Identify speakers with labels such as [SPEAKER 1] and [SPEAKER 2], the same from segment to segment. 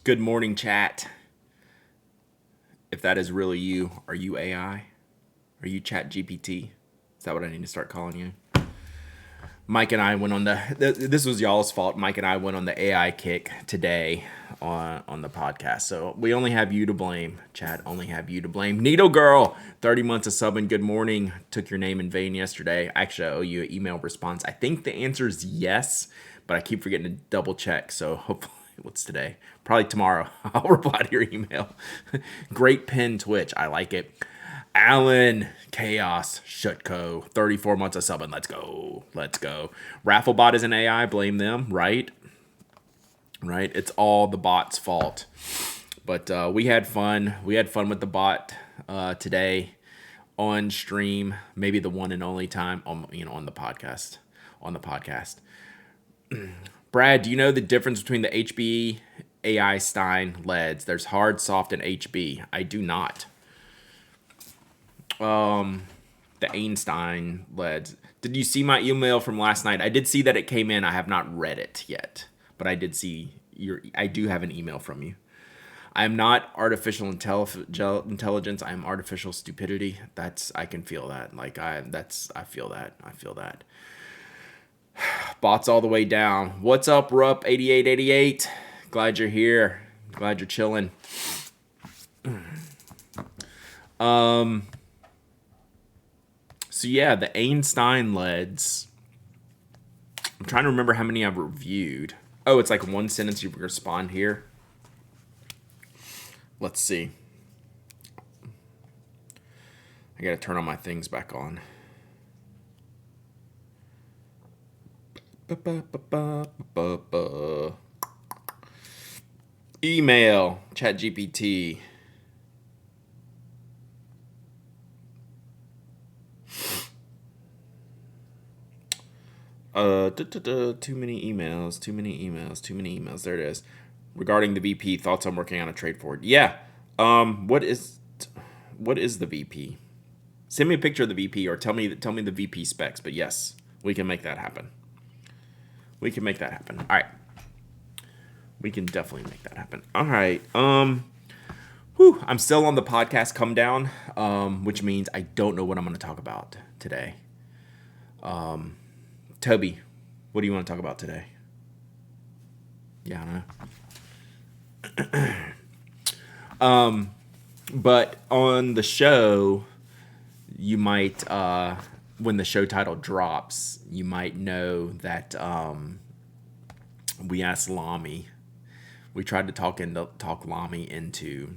[SPEAKER 1] Good morning, chat. If that is really you, are you AI? Are you Chat GPT? Is that what I need to start calling you? Mike and I went on this was y'all's fault. Mike and I went on the AI kick today on the podcast. So we only have you to blame. Chat, only have you to blame. Needle Girl, 30 months of subbing. Good morning. Took your name in vain yesterday. Actually, I owe you an email response. I think the answer is yes, but I keep forgetting to double check. So hopefully, what's today? Probably tomorrow. I'll reply to your email. Great pin Twitch. I like it. Alan Chaos Shutco, 34 months of subbing. Let's go. Let's go. Rafflebot is an AI. Blame them, right? Right. It's all the bot's fault. But we had fun. We had fun with the bot today on stream. Maybe the one and only time on the podcast. On the podcast. Brad, do you know the difference between the HB AI Stein LEDs? There's hard, soft, and HB. I do not. The Einstein LEDs. Did you see my email from last night? I did see that it came in. I have not read it yet, but I did see I do have an email from you. I am not artificial intelligence. I am artificial stupidity. I can feel that. I feel that. I feel that. Bots all the way down. What's up, Rup 8888? Glad you're here. Glad you're chilling. So yeah, the Einstein LEDs. I'm trying to remember how many I've reviewed. Oh, it's like one sentence you respond here. Let's see. I gotta turn all my things back on. Email, ChatGPT. Too many emails. There it is. Regarding the VP, thoughts on working on a trade forward. Yeah. What is the VP? Send me a picture of the VP or tell me the VP specs. But yes, we can make that happen. All right. We can definitely make that happen. All right. I'm still on the podcast come down, which means I don't know what I'm going to talk about today. Toby, what do you want to talk about today? Yeah, I know. But on the show, you might, when the show title drops, you might know that we asked Lamy. We tried to talk Lamy into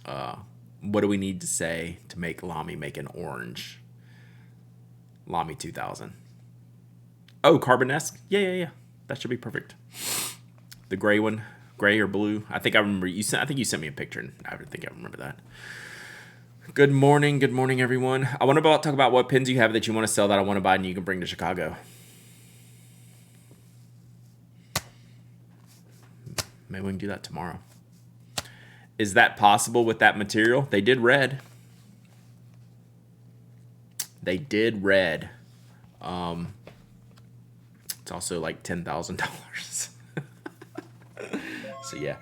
[SPEAKER 1] what do we need to say to make Lamy make an orange Lamy 2000. Oh, Carbonesque? Yeah. That should be perfect. The gray one, gray or blue. I think I remember I think you sent me a picture, and I think I remember that. Good morning, everyone. I want to talk about what pins you have that you want to sell that I want to buy and you can bring to Chicago. Maybe we can do that tomorrow. Is that possible with that material? They did red. It's also like $10,000. So yeah.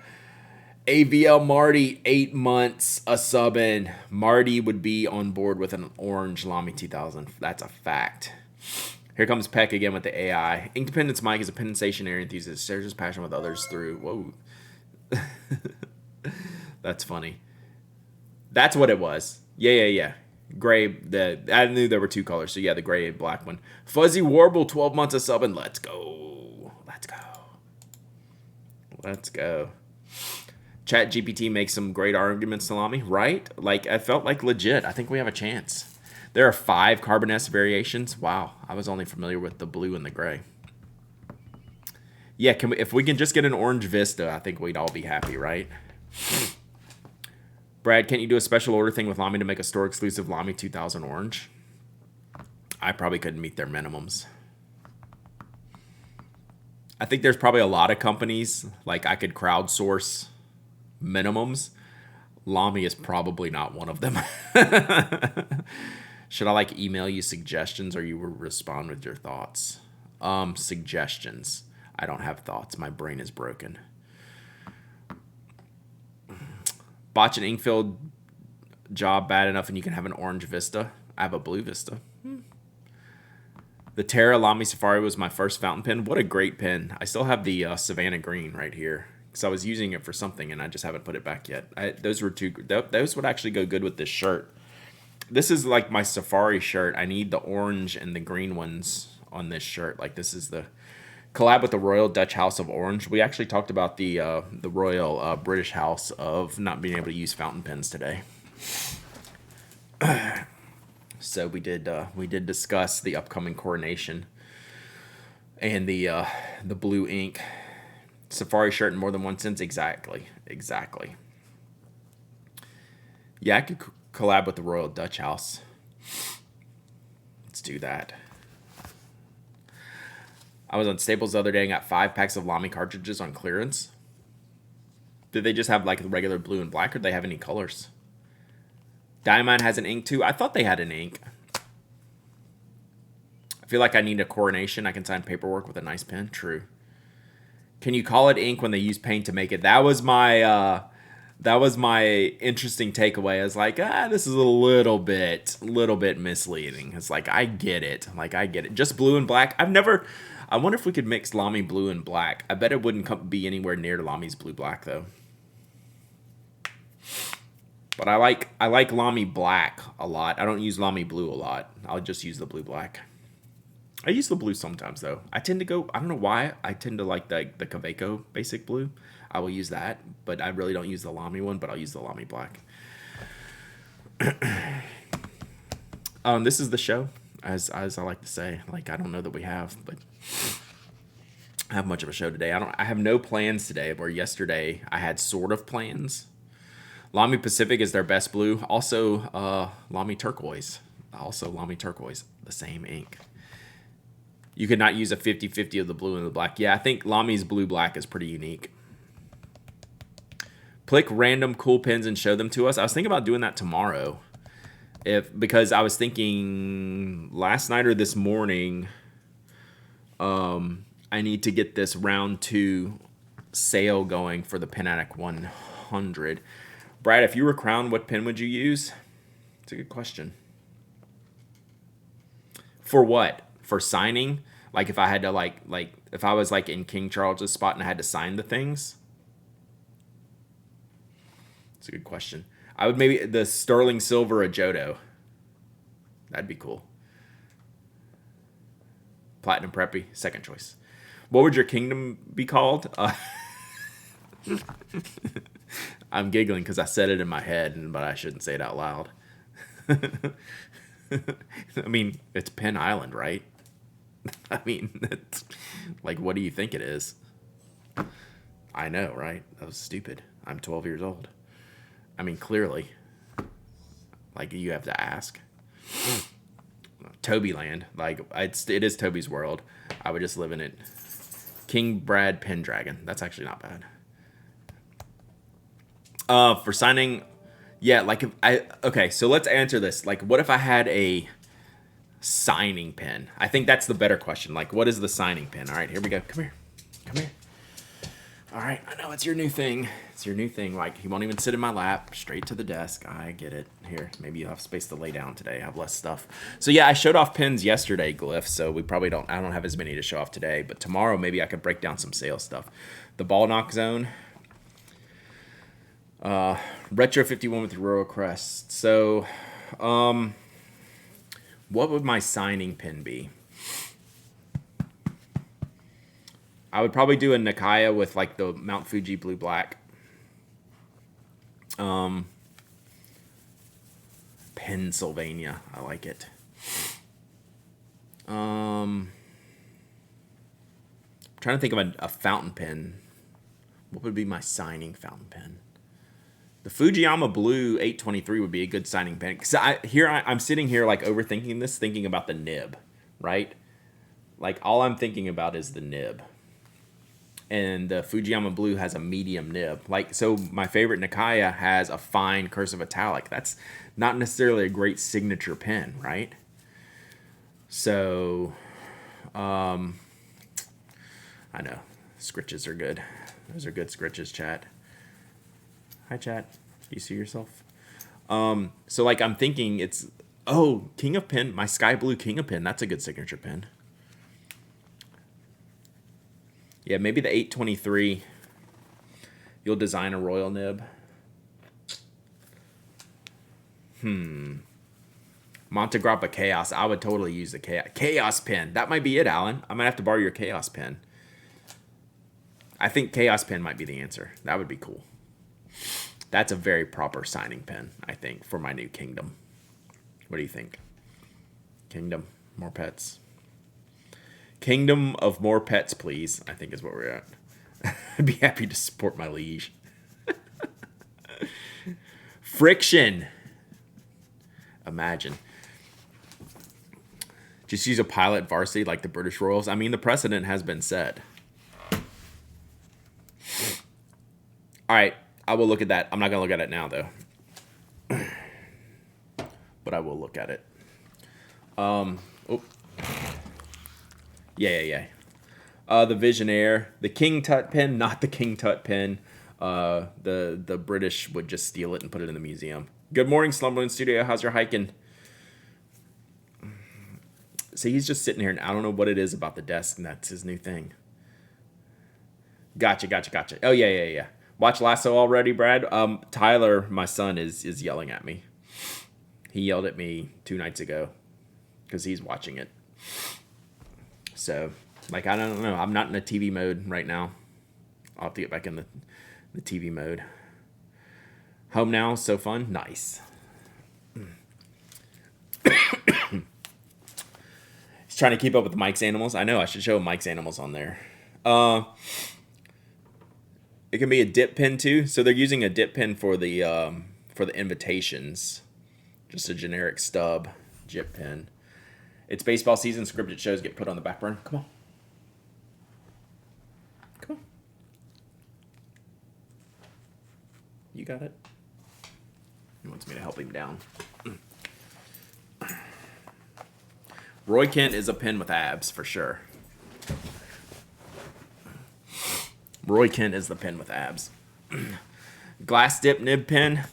[SPEAKER 1] AVL Marty, 8 months a subbing. Marty would be on board with an orange Lamy 2000. That's a fact. Here comes Peck again with the AI. Independence Mike is a pen and stationery enthusiast. Shares his passion with others through. Whoa. That's funny. That's what it was. Yeah. Gray. I knew there were two colors. So yeah, the gray and black one. Fuzzy Warble, 12 months of subbing. Let's go. Chat GPT makes some great arguments, Salami, right? Like, I felt like legit. I think we have a chance. There are 5 Carbonesque variations. Wow, I was only familiar with the blue and the gray. Yeah, if we can just get an orange Vista, I think we'd all be happy, right? Brad, can't you do a special order thing with Lamy to make a store-exclusive Lamy 2000 orange? I probably couldn't meet their minimums. I think there's probably a lot of companies, like I could crowdsource minimums. Lamy is probably not one of them. Should I email you suggestions or you will respond with your thoughts? Suggestions. I don't have thoughts. My brain is broken. Botch an ink filled job bad enough and you can have an orange Vista. I have a blue Vista. The Terra Lamy Safari was my first fountain pen. What a great pen. I still have the Savannah Green right here because I was using it for something and I just haven't put it back yet. Those would actually go good with this shirt. This is like my Safari shirt. I need the orange and the green ones on this shirt. Like this is the collab with the Royal Dutch House of Orange. We actually talked about the Royal British House of not being able to use fountain pens today. So we did discuss the upcoming coronation and the blue ink Safari shirt in more than one sense. Exactly. Yeah, I could collab with the Royal Dutch House. Let's do that. I was on Staples the other day and got 5 packs of Lamy cartridges on clearance. Did they just have like the regular blue and black, or do they have any colors? Diamond has an ink too. I thought they had an ink. I feel like I need a coronation. I can sign paperwork with a nice pen. True. Can you call it ink when they use paint to make it? That was my interesting takeaway. I was like, this is a little bit misleading. It's like I get it. Just blue and black. I wonder if we could mix Lamy blue and black. I bet it wouldn't be anywhere near Lamy's blue black though. But I like Lamy black a lot. I don't use Lamy blue a lot. I'll just use the blue black. I use the blue sometimes though. I don't know why. I tend to like the Kaweco basic blue. I will use that, but I really don't use the Lamy one, but I'll use the Lamy black. This is the show, as I like to say. Like, I don't know that we have, but I have much of a show today. I have no plans today, where yesterday I had sort of plans. Lamy Pacific is their best blue. Also, Lamy Turquoise. The same ink. You could not use a 50-50 of the blue and the black. Yeah, I think Lamy's blue black is pretty unique. Pick random cool pens and show them to us. I was thinking about doing that tomorrow. Because I was thinking last night or this morning, I need to get this round 2 sale going for the Pen Addict 100. Brad, if you were crowned, what pen would you use? It's a good question. For what? For signing? Like if I had to like if I was like in King Charles's spot and I had to sign the things? It's a good question. I would maybe the Sterling Silver Ajodo. That'd be cool. Platinum Preppy, second choice. What would your kingdom be called? I'm giggling because I said it in my head, but I shouldn't say it out loud. I mean, it's Penn Island, right? I mean, it's, like, what do you think it is? I know, right? That was stupid. I'm 12 years old. I mean, clearly. Like, you have to ask. Toby Land. Like, it is Toby's world. I would just live in it. King Brad Pendragon. That's actually not bad. For signing, yeah, like okay, so let's answer this. Like, what if I had a signing pen? I think that's the better question. Like, what is the signing pen? All right, here we go. Come here. All right, I know it's your new thing. Like, he won't even sit in my lap. Straight to the desk. I get it. Here, maybe you'll have space to lay down today. I have less stuff. So yeah, I showed off pens yesterday, Glyph. So we probably don't. I don't have as many to show off today. But tomorrow, maybe I could break down some sales stuff. The Ball Knock Zone. Retro 51 with Royal Crest. So, what would my signing pen be? I would probably do a Nakaya with like the Mount Fuji blue black. Pennsylvania. I like it. Trying to think of a fountain pen. What would be my signing fountain pen? The Fujiyama Blue 823 would be a good signing pen. Because I'm sitting here like overthinking this, thinking about the nib, right? Like all I'm thinking about is the nib. And the Fujiyama Blue has a medium nib. Like, so my favorite Nakaya has a fine cursive italic. That's not necessarily a great signature pen, right? So, I know. Scritches are good. Those are good scritches, chat. Hi, chat. Do you see yourself? So like I'm thinking it's King of Pen, my sky blue King of Pen. That's a good signature pen. Yeah, maybe the 823. You'll design a royal nib. Montegrappa Chaos. I would totally use the Chaos pen. That might be it, Alan. I might have to borrow your Chaos pen. I think Chaos pen might be the answer. That would be cool. That's a very proper signing pen, I think, for my new Kingdom. What do you think? Kingdom, more pets. Kingdom of more pets, please, I think is what we're at. I'd be happy to support my liege. Friction. Imagine. Just use a pilot varsity like the British Royals. I mean, the precedent has been set. All right, I will look at that. I'm not going to look at it now, though. But I will look at it. Yeah. The Visionaire. The King Tut pen, not the King Tut pen. The British would just steal it and put it in the museum. Good morning, Slumberland Studio. How's your hiking? So he's just sitting here, and I don't know what it is about the desk, and that's his new thing. Gotcha. Oh, yeah. Watch Lasso already, Brad? Tyler, my son, is yelling at me. He yelled at me 2 nights ago because he's watching it. So, like, I don't know. I'm not in a TV mode right now. I'll have to get back in the TV mode. Home now, so fun. Nice. He's trying to keep up with Mike's Animals. I know, I should show Mike's Animals on there. It can be a dip pen too. So they're using a dip pen for the invitations. Just a generic stub dip pen. It's baseball season. Scripted shows get put on the back burner. Come on. You got it. He wants me to help him down. Roy Kent is a pen with abs for sure. Roy Kent is the pen with abs. Glass dip nib pen.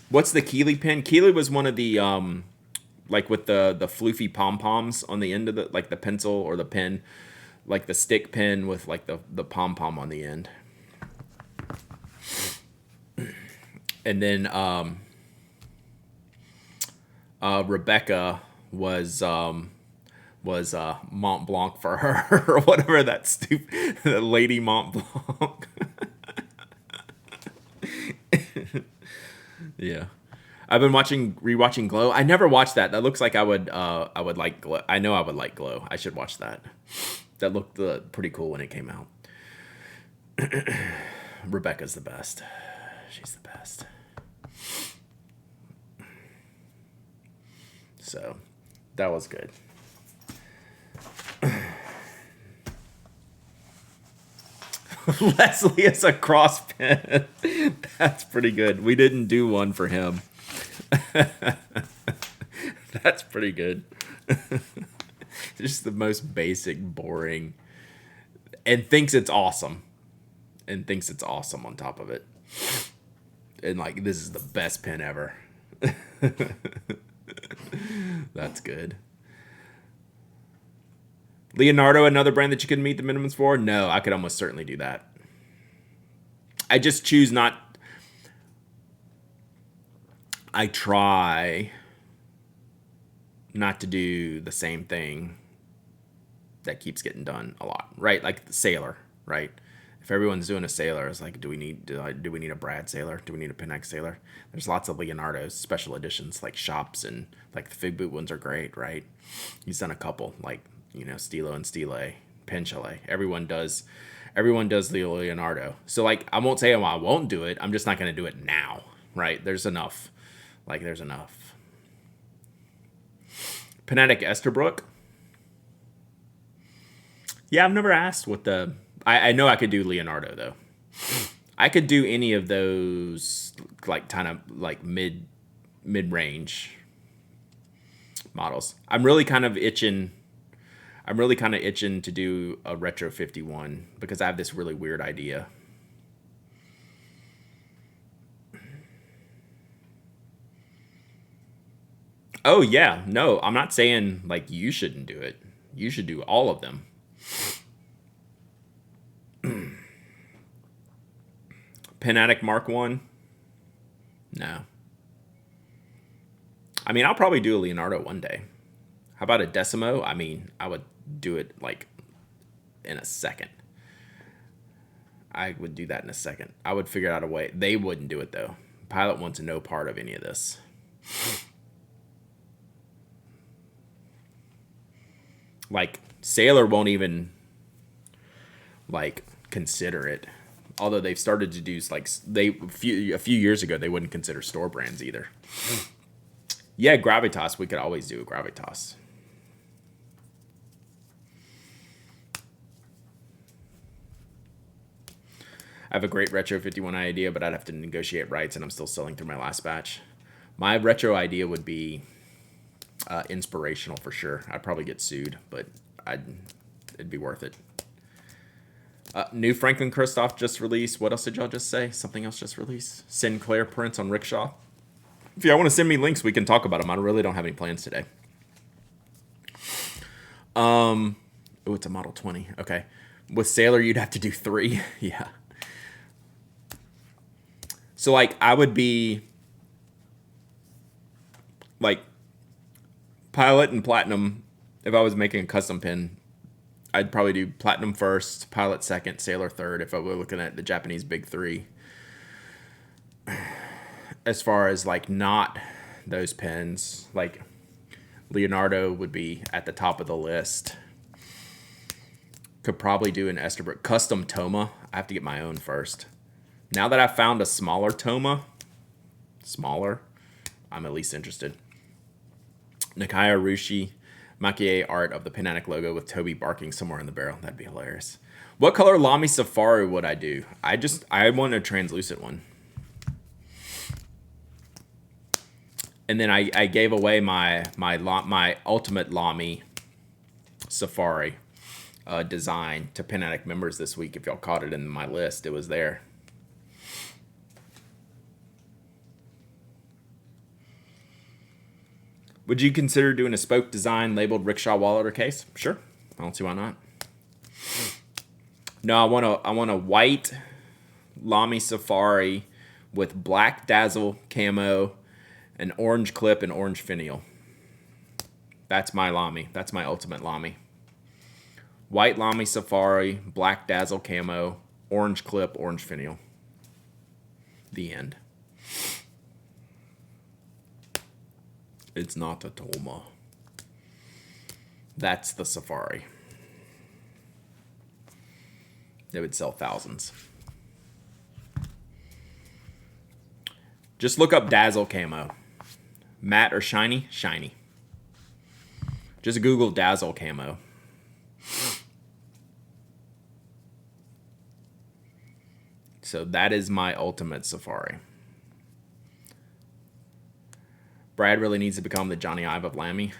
[SPEAKER 1] What's the Keeley pen? Keeley was one of the like with the floofy pom-poms on the end of the, like the pencil or the pen, like the stick pen with like the pom-pom on the end. And then Rebecca was Mont Blanc for her, or whatever that stupid Lady Mont Blanc. Yeah, I've been rewatching Glow. I never watched that. That looks like I would like Glow. I know I would like Glow. I should watch that. That looked pretty cool when it came out. Rebecca's the best. She's the best. So that was good. Leslie is a cross pen. That's pretty good. We didn't do one for him. That's pretty good. Just the most basic, boring, and thinks it's awesome. On top of it. And like, this is the best pen ever. That's good. Leonardo, another brand that you couldn't meet the minimums for? No, I could almost certainly do that. I just choose not. I try not to do the same thing that keeps getting done a lot, right? Like the Sailor, right? If everyone's doing a Sailor, it's like, do we need a Brad Sailor? Do we need a Pinax Sailor? There's lots of Leonardo's special editions, like shops, and like the Fig Boot ones are great, right? He's done a couple, like, you know, Stilo and Stile, Pen Chalet. Everyone does the Leonardo. So like, I won't say I won't do it. I'm just not going to do it now, right? There's enough. Penetic Esterbrook. Yeah, I've never asked what the. I know I could do Leonardo though. I could do any of those, like kind of like mid range models. I'm really kind of itching. I'm really kind of itching to do a Retro 51 because I have this really weird idea. Oh, yeah. No, I'm not saying like you shouldn't do it. You should do all of them. Panatic Mark 1? No. I mean, I'll probably do a Leonardo one day. How about a Decimo? I mean, I would do it like in a second. I would do that in a second. I would figure out a way. They wouldn't do it though. Pilot wants no part of any of this. Like Sailor won't even like consider it. Although they've started to do like a few years ago they wouldn't consider store brands either. Yeah, Gravitas. We could always do a Gravitas. I have a great Retro 51 idea, but I'd have to negotiate rights, and I'm still selling through my last batch. My retro idea would be inspirational for sure. I'd probably get sued, but it'd be worth it. New Franklin Christoph just released. What else did y'all just say? Something else just released? Sinclair prints on Rickshaw. If y'all want to send me links, we can talk about them. I really don't have any plans today. Oh, it's a Model 20. Okay. With Sailor, you'd have to do 3. Yeah. So, like, I would be, like, Pilot and Platinum. If I was making a custom pin, I'd probably do Platinum first, Pilot second, Sailor third, if I were looking at the Japanese big 3. As far as, like, not those pins, like, Leonardo would be at the top of the list. Could probably do an Esterbrook custom Toma. I have to get my own first. Now that I've found a smaller Toma, I'm at least interested. Nakaya Rushi, Makie art of the Panatic logo with Toby barking somewhere in the barrel. That'd be hilarious. What color Lamy Safari would I do? I want a translucent one. And then I gave away my ultimate Lamy Safari design to Panatic members this week. If y'all caught it in my list, it was there. Would you consider doing a spoke design labeled Rickshaw wallet or case? Sure. I don't see why not. No, I want a white Lamy Safari with black dazzle camo, an orange clip, and orange finial. That's my Lamy. That's my ultimate Lamy. White Lamy Safari, black dazzle camo, orange clip, orange finial. The end. It's not a Toma. That's the Safari. They would sell thousands. Just look up dazzle camo. Matte or shiny? Shiny. Just Google dazzle camo. So that is my ultimate Safari. Brad really needs to become the Johnny Ive of Lamy.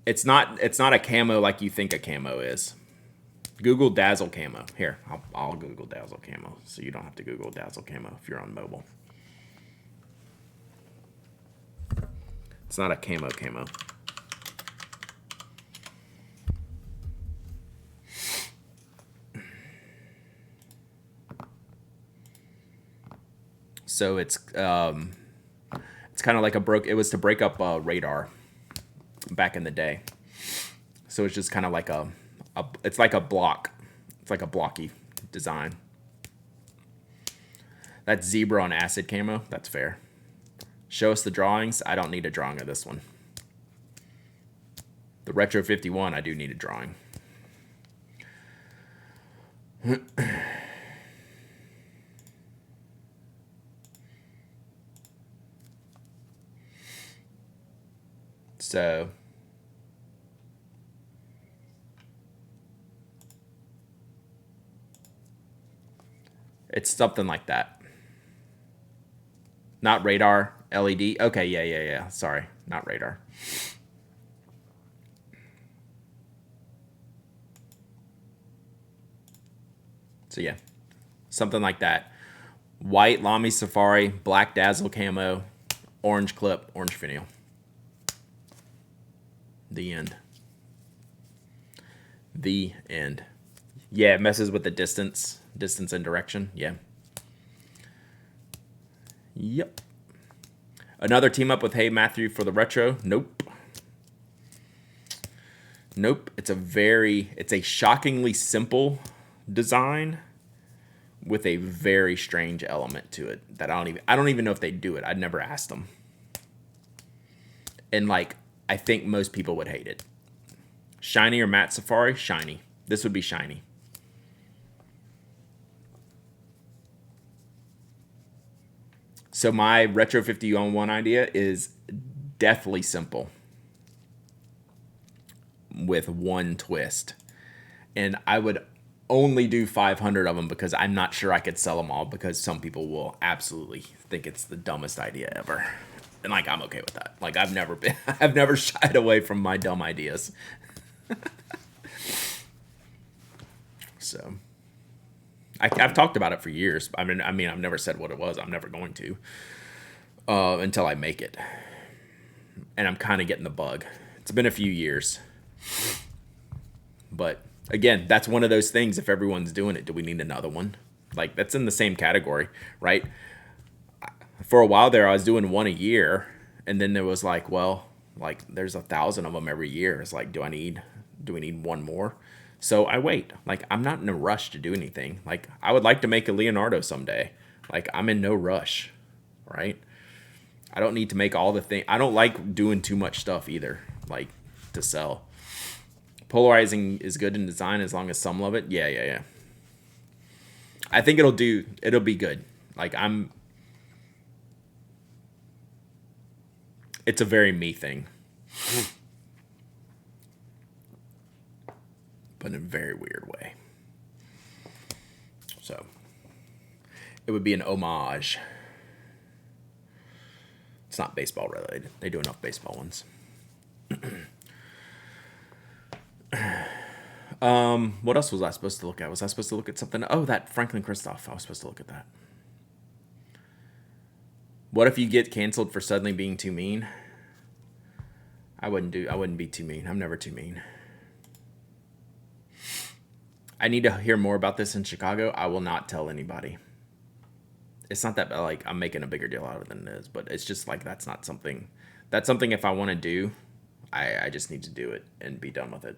[SPEAKER 1] It's not a camo like you think a camo is. Google dazzle camo. Here, I'll Google dazzle camo, so you don't have to Google dazzle camo if you're on mobile. It's not a camo. So it's kind of like it was to break up radar back in the day. So it's just kind of like it's like a block. It's like a blocky design. That's zebra on acid camo. That's fair. Show us the drawings. I don't need a drawing of this one. The Retro 51, I do need a drawing. So it's something like that. Not radar, LED. Okay, yeah. Sorry, not radar. So yeah, something like that. White Lamy Safari, black Dazzle camo, orange clip, orange finial. The end. The end. Yeah, it messes with the distance and direction. Yeah. Yep. Another team up with Hey Matthew for the retro. Nope. Nope. It's a shockingly simple design with a very strange element to it that I don't even know if they do it. I'd never asked them. And like, I think most people would hate it. Shiny or matte Safari? Shiny. This would be shiny. So my Retro 51 idea is deathly simple with one twist. And I would only do 500 of them because I'm not sure I could sell them all, because some people will absolutely think it's the dumbest idea ever. And like, I'm okay with that. Like, I've never shied away from my dumb ideas. So I've talked about it for years. I mean, I've never said what it was. I'm never going to until I make it. And I'm kind of getting the bug. It's been a few years. But again, that's one of those things. If everyone's doing it, do we need another one? Like, that's in the same category, right? For a while there, I was doing one a year. And then there was like, well, like there's 1,000 of them every year. It's like, do we need one more? So I wait. Like, I'm not in a rush to do anything. Like, I would like to make a Leonardo someday. Like, I'm in no rush, right? I don't need to make all the things. I don't like doing too much stuff either, like, to sell. Polarizing is good in design as long as some love it. Yeah. I think it'll be good. Like, it's a very me thing. But in a very weird way. So it would be an homage. It's not baseball related. They do enough baseball ones. What else was I supposed to look at? Was I supposed to look at something? Oh, that Franklin Christoph. I was supposed to look at that. What if you get canceled for suddenly being too mean? I wouldn't be too mean. I'm never too mean. I need to hear more about this in Chicago. I will not tell anybody. It's not that, like, I'm making a bigger deal out of it than it is, but it's just like, that's something if I want to do, I just need to do it and be done with it.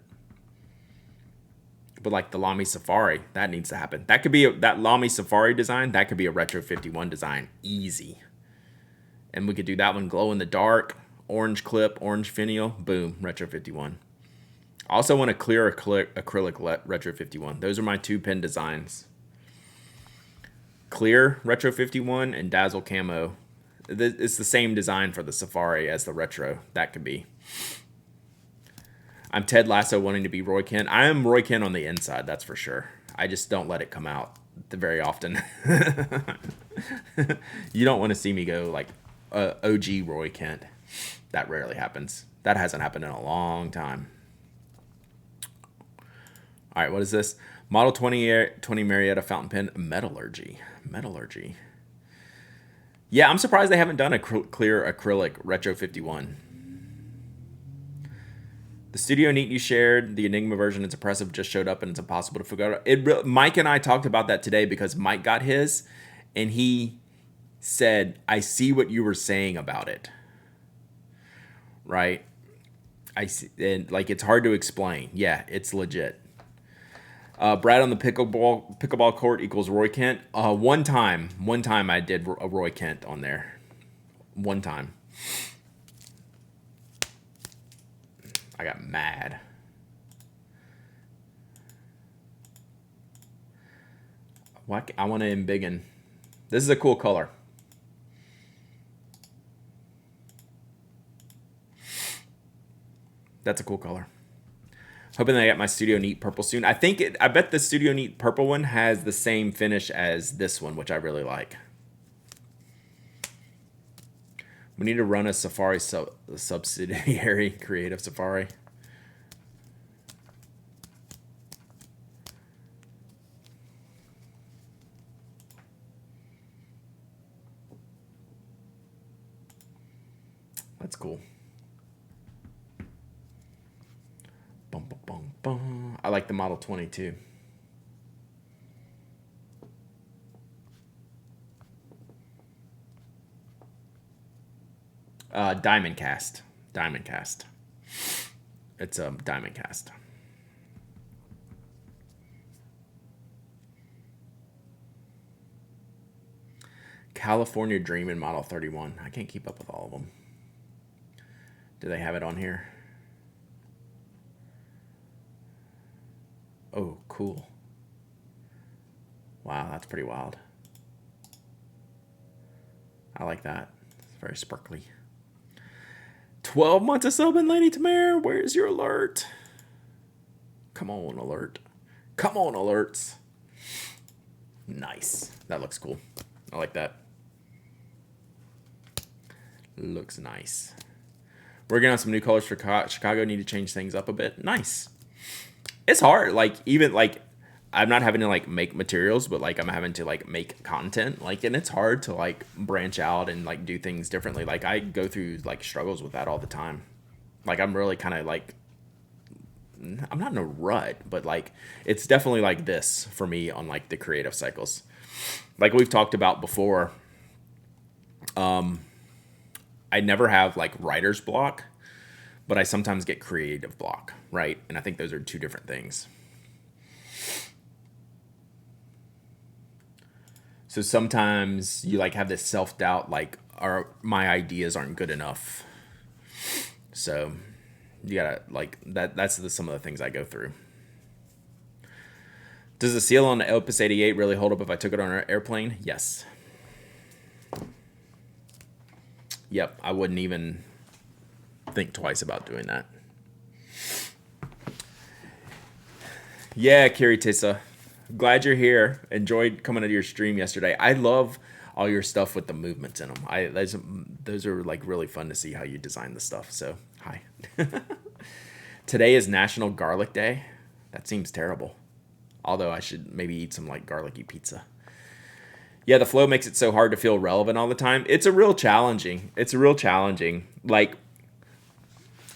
[SPEAKER 1] But like the Lamy Safari, that needs to happen. That could be that Lamy Safari design. That could be a Retro 51 design, easy. And we could do that one glow in the dark, orange clip, orange finial, boom, Retro 51. I also want a clear acrylic Retro 51. Those are my 2 pen designs. Clear Retro 51 and Dazzle Camo. It's the same design for the Safari as the Retro. That could be. I'm Ted Lasso wanting to be Roy Kent. I am Roy Kent on the inside, that's for sure. I just don't let it come out very often. You don't want to see me go like OG Roy Kent. That rarely happens. That hasn't happened in a long time. All right, what is this? Model 20 Marietta fountain pen, metallurgy. Yeah, I'm surprised they haven't done a clear acrylic Retro 51. The Studio Neat you shared, the Enigma version, it's impressive, just showed up and it's impossible to figure out. Mike and I talked about that today because Mike got his and he said, I see what you were saying about it. Right? I see, and like, it's hard to explain. Yeah, it's legit. Brad on the pickleball court equals Roy Kent. One time I did a Roy Kent on there. One time. I got mad. What? I want to embiggen. This is a cool color. That's a cool color. Hoping that I get my Studio Neat purple soon. I bet the Studio Neat purple one has the same finish as this one, which I really like. We need to run a Safari subsidiary, Creative Safari. That's cool. Bum, bum, bum, bum. I like the Model 22. Diamond Cast. Diamond Cast. It's a Diamond Cast. California Dreamin' Model 31. I can't keep up with all of them. Do they have it on here? Oh, cool. Wow, that's pretty wild. I like that. It's very sparkly. 12 months of subbing, Lady Tamara. Where's your alert? Come on, alert. Come on, alerts. Nice. That looks cool. I like that. Looks nice. Working on some new colors for Chicago. Need to change things up a bit. Nice. It's hard. Like, even, like, I'm not having to, like, make materials, but, like, I'm having to, like, make content. Like, and it's hard to, like, branch out and, like, do things differently. Like, I go through, like, struggles with that all the time. Like, I'm really kind of, like, I'm not in a rut, but, like, it's definitely like this for me on, like, the creative cycles. Like we've talked about before, I never have, like, writer's block, but I sometimes get creative block, right? And I think those are two different things. So sometimes you, like, have this self-doubt, like, my ideas aren't good enough. So you gotta, like, that's some of the things I go through. Does the seal on the Opus 88 really hold up if I took it on an airplane? Yes. Yep, I wouldn't even think twice about doing that. Yeah, Kiritisa. Glad you're here. Enjoyed coming to your stream yesterday. I love all your stuff with the movements in them. Those are, like, really fun to see how you design the stuff. So, hi. Today is National Garlic Day. That seems terrible. Although I should maybe eat some, like, garlicky pizza. Yeah, the flow makes it so hard to feel relevant all the time. It's real challenging. Like,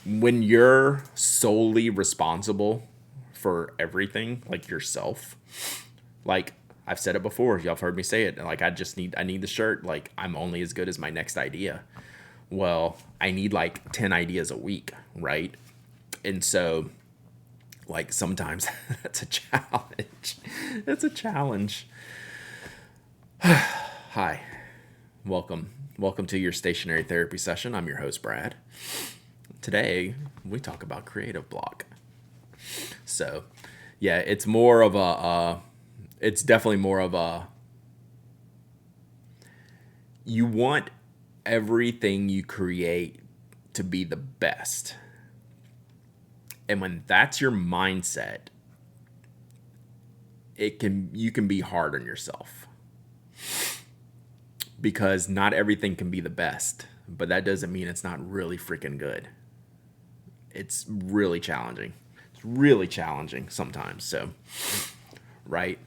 [SPEAKER 1] when you're solely responsible for everything, like yourself, like, I've said it before, y'all have heard me say it, like, I need the shirt, like, I'm only as good as my next idea. Well, I need, like, 10 ideas a week, right? And so, like, sometimes that's a challenge. That's a challenge. Hi, welcome to your stationary therapy session. I'm your host, Brad. Today we talk about creative block. So, yeah, it's definitely more of a, you want everything you create to be the best. And when that's your mindset, you can be hard on yourself. Because not everything can be the best, but that doesn't mean it's not really freaking good. It's really challenging. It's really challenging sometimes. So, right?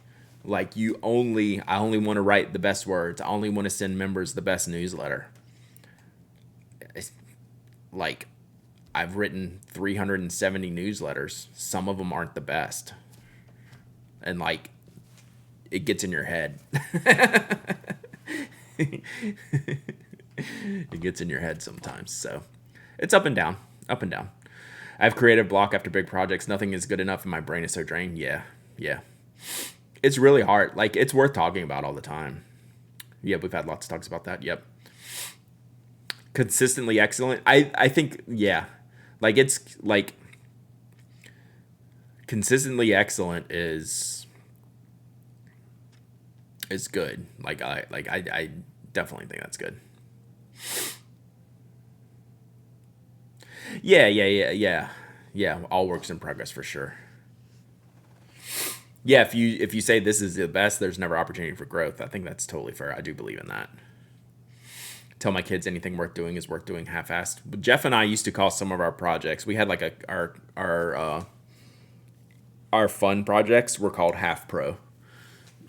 [SPEAKER 1] Like, I only want to write the best words. I only want to send members the best newsletter. It's like, I've written 370 newsletters. Some of them aren't the best. And, like, it gets in your head. It gets in your head sometimes. So it's up and down. I have creative block after big projects. Nothing is good enough and my brain is so drained. Yeah. It's really hard. Like, it's worth talking about all the time. Yeah, we've had lots of talks about that. Yep. Consistently excellent. I think, yeah. Like, it's like consistently excellent is good. Like, I definitely think that's good. Yeah. All works in progress for sure. Yeah, if you say this is the best, there's never opportunity for growth. I think that's totally fair. I do believe in that. Tell my kids anything worth doing is worth doing half-assed. But Jeff and I used to call some of our projects. We had, like, our fun projects were called half pro.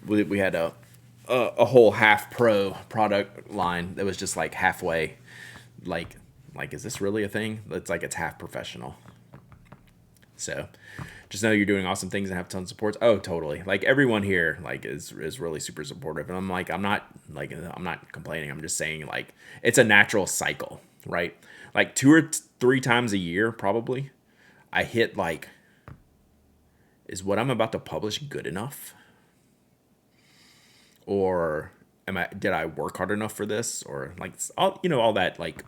[SPEAKER 1] We had a whole half pro product line that was just, like, halfway, like Like, is this really a thing? It's like it's half professional. So just know you're doing awesome things and have tons of supports. Oh, totally. Like everyone here, like is really super supportive. And I'm not complaining. I'm just saying like it's a natural cycle, right? Like 2 or 3 times a year, probably. I hit like, is what I'm about to publish good enough? Or did I work hard enough for this? Or like all that like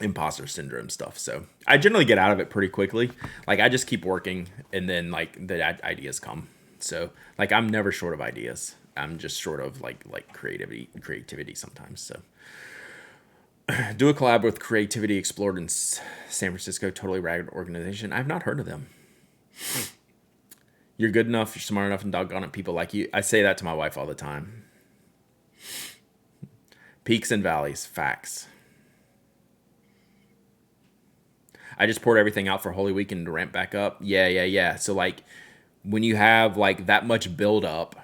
[SPEAKER 1] imposter syndrome stuff. So I generally get out of it pretty quickly. Like I just keep working and then like the ideas come. So like I'm never short of ideas. I'm just short of like creativity sometimes. So do a collab with Creativity Explored in San Francisco, totally rad organization. I've not heard of them. You're good enough, you're smart enough, and doggone it, people like you. I say that to my wife all the time. Peaks and valleys, facts. I just poured everything out for Holy Weekend to ramp back up. Yeah. So like when you have like that much build up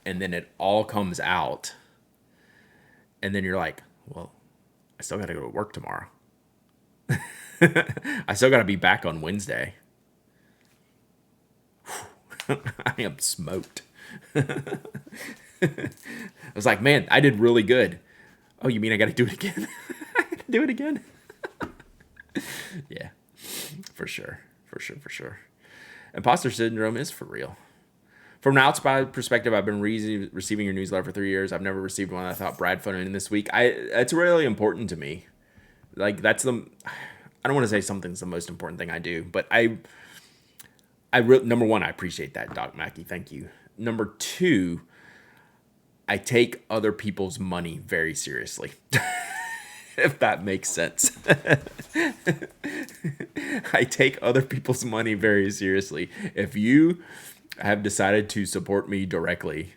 [SPEAKER 1] and then it all comes out and then you're like, well, I still got to go to work tomorrow. I still got to be back on Wednesday. I am smoked. I was like, man, I did really good. Oh, you mean I got to do it again? I got to do it again. Yeah, for sure. Imposter syndrome is for real. From an outside perspective, I've been receiving your newsletter for 3 years. I've never received one. I thought Brad phoned in this week. It's really important to me. Like I don't want to say something's the most important thing I do, but number one, I appreciate that, Doc Mackey. Thank you. Number two, I take other people's money very seriously. If that makes sense. I take other people's money very seriously. If you have decided to support me directly,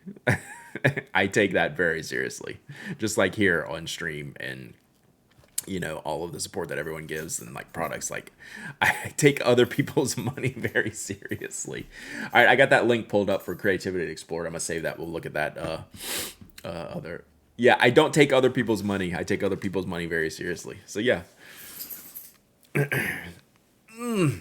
[SPEAKER 1] I take that very seriously. Just like here on stream and all of the support that everyone gives and like products, like I take other people's money very seriously. All right, I got that link pulled up for Creativity Explored. I'm gonna save that. We'll look at that other. Yeah, I don't take other people's money. I take other people's money very seriously. So yeah. Whew.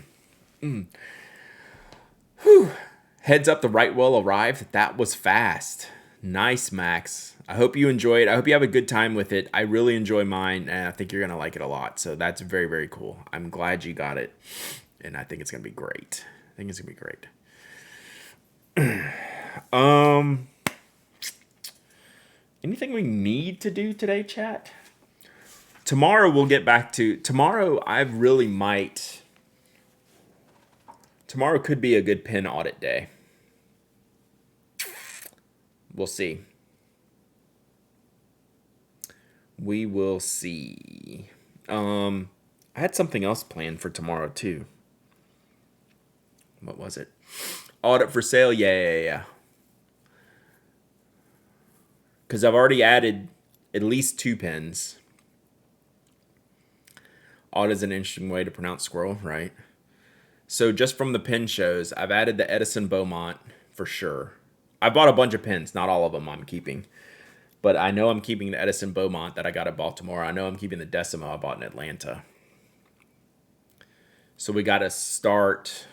[SPEAKER 1] Heads up, the right well arrived. That was fast. Nice, Max. I hope you enjoy it. I hope you have a good time with it. I really enjoy mine, and I think you're going to like it a lot. So that's very, very cool. I'm glad you got it, and I think it's going to be great. Anything we need to do today, chat? Tomorrow we'll get back to... Tomorrow could be a good pen audit day. We'll see. We will see. I had something else planned for tomorrow too. What was it? Audit for sale? Yeah. Because I've already added at least 2 pens. Audit is an interesting way to pronounce squirrel, right? So just from the pen shows, I've added the Edison Beaumont for sure. I bought a bunch of pens. Not all of them I'm keeping. But I know I'm keeping the Edison Beaumont that I got at Baltimore. I know I'm keeping the Decimo I bought in Atlanta. So we got to start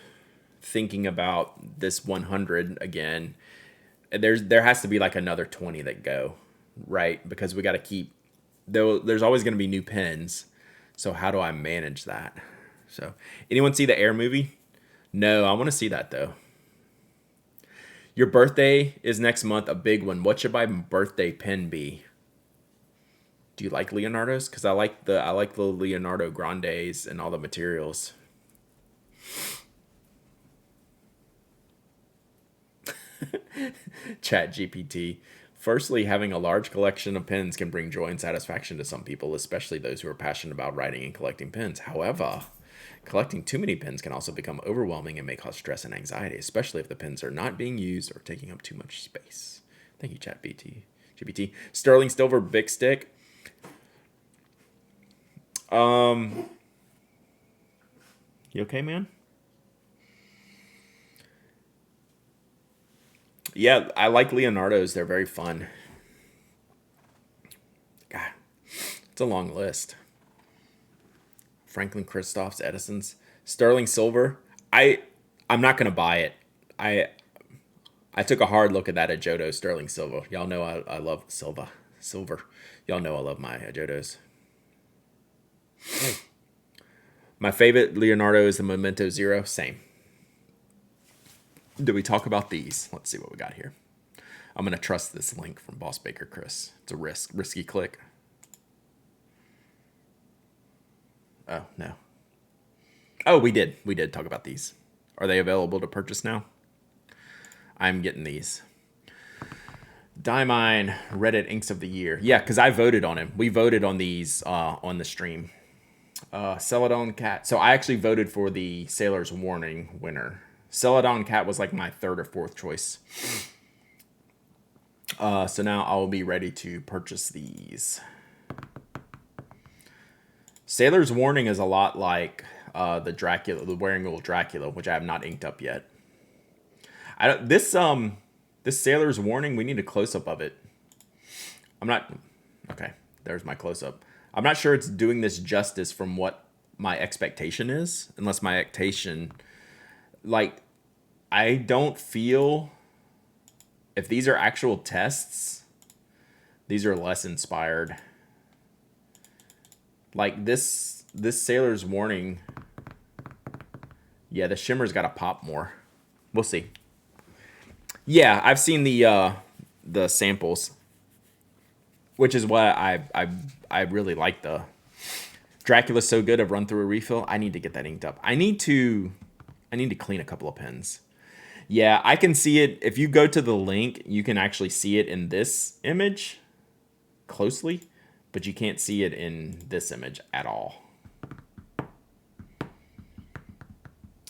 [SPEAKER 1] thinking about this 100 again. There has to be like another 20 that go, right? Because we got to keep... There's always going to be new pens. So how do I manage that? So anyone see the Air movie? No, I want to see that though. Your birthday is next month, a big one. What should my birthday pen be? Do you like Leonardo's? Because I like the Leonardo Grandes and all the materials. Chat GPT. Firstly, having a large collection of pens can bring joy and satisfaction to some people, especially those who are passionate about writing and collecting pens. However, collecting too many pens can also become overwhelming and may cause stress and anxiety, especially if the pens are not being used or taking up too much space. Thank you, Chat GPT. Sterling Silver Big Stick. You okay, man? Yeah, I like Leonardo's. They're very fun. God, It's a long list. Franklin Christoph's, Edison's, Sterling Silver. I'm not gonna buy it. I took a hard look at that Ajodo Sterling Silver. Y'all know I love silver. Y'all know I love my Ajodos. My favorite Leonardo is the Memento Zero. Same. Do we talk about these? Let's see what we got here. I'm gonna trust this link from Boss Baker Chris. It's a risky click. Oh no. Oh, we did talk about these. Are they available to purchase now? I'm getting these. Diamine Reddit Inks of the Year. Yeah, because I voted on him. We voted on these on the stream. Celadon Cat. So I actually voted for the Sailor's Warning winner. Celadon Cat was like my third or fourth choice. So now I will be ready to purchase these. Sailor's Warning is a lot like the Wearing Old Dracula, which I have not inked up yet. This Sailor's Warning, we need a close-up of it. Okay, there's my close-up. I'm not sure it's doing this justice from what my expectation is, unless my expectation, like, I don't feel, if these are actual tests, these are less inspired. Like this Sailor's Warning, yeah, the shimmer's got to pop more. We'll see. Yeah, I've seen the samples, which is why I really like the Dracula's so good. I've run through a refill. I need to get that inked up. I need to clean a couple of pens. Yeah, I can see it. If you go to the link, you can actually see it in this image closely, but you can't see it in this image at all.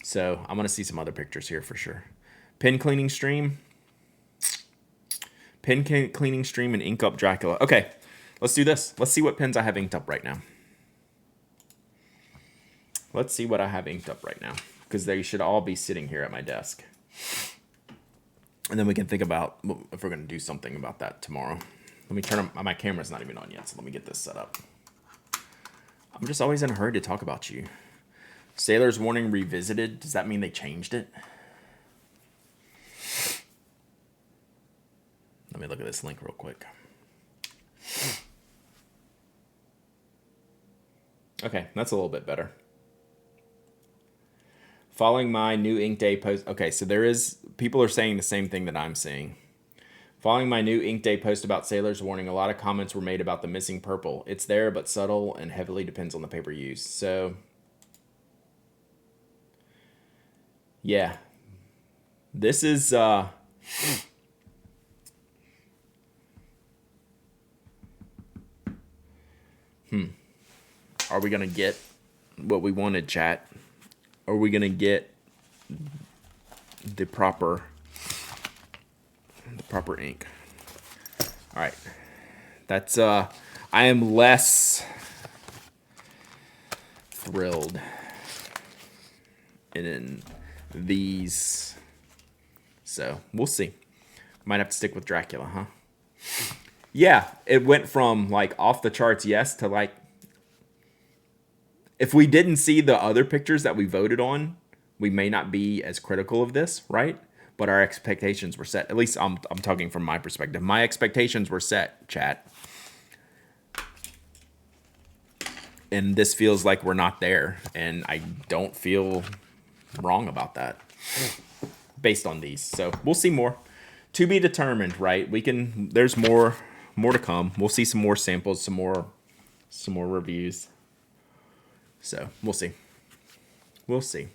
[SPEAKER 1] So I'm going to see some other pictures here for sure. Pen cleaning stream. Pen cleaning stream and ink up Dracula. Okay, let's do this. Let's see what pens I have inked up right now. Let's see what I have inked up right now, because they should all be sitting here at my desk. And then we can think about if we're going to do something about that tomorrow. Let me turn on, my camera's not even on yet, so let me get this set up. I'm just always in a hurry to talk about you. Sailor's Warning Revisited. Does that mean they changed it? Let me look at this link real quick. Okay, that's a little bit better. Following my new Ink Day post. Okay, so people are saying the same thing that I'm saying. Following my new Ink Day post about Sailor's Warning, a lot of comments were made about the missing purple. It's there, but subtle and heavily depends on the paper used. So, yeah. This is, Are we going to get what we wanted, chat? Are we going to get the proper ink? All right. That's, I am less thrilled in these. So we'll see. Might have to stick with Dracula, huh? Yeah, it went from like off the charts yes to like, if we didn't see the other pictures that we voted on, we may not be as critical of this, right? But our expectations were set. At least I'm talking from my perspective. My expectations were set, chat. And this feels like we're not there. And I don't feel wrong about that based on these. So we'll see more. To be determined, right? There's more to come. We'll see some more samples, some more reviews. So we'll see. We'll see.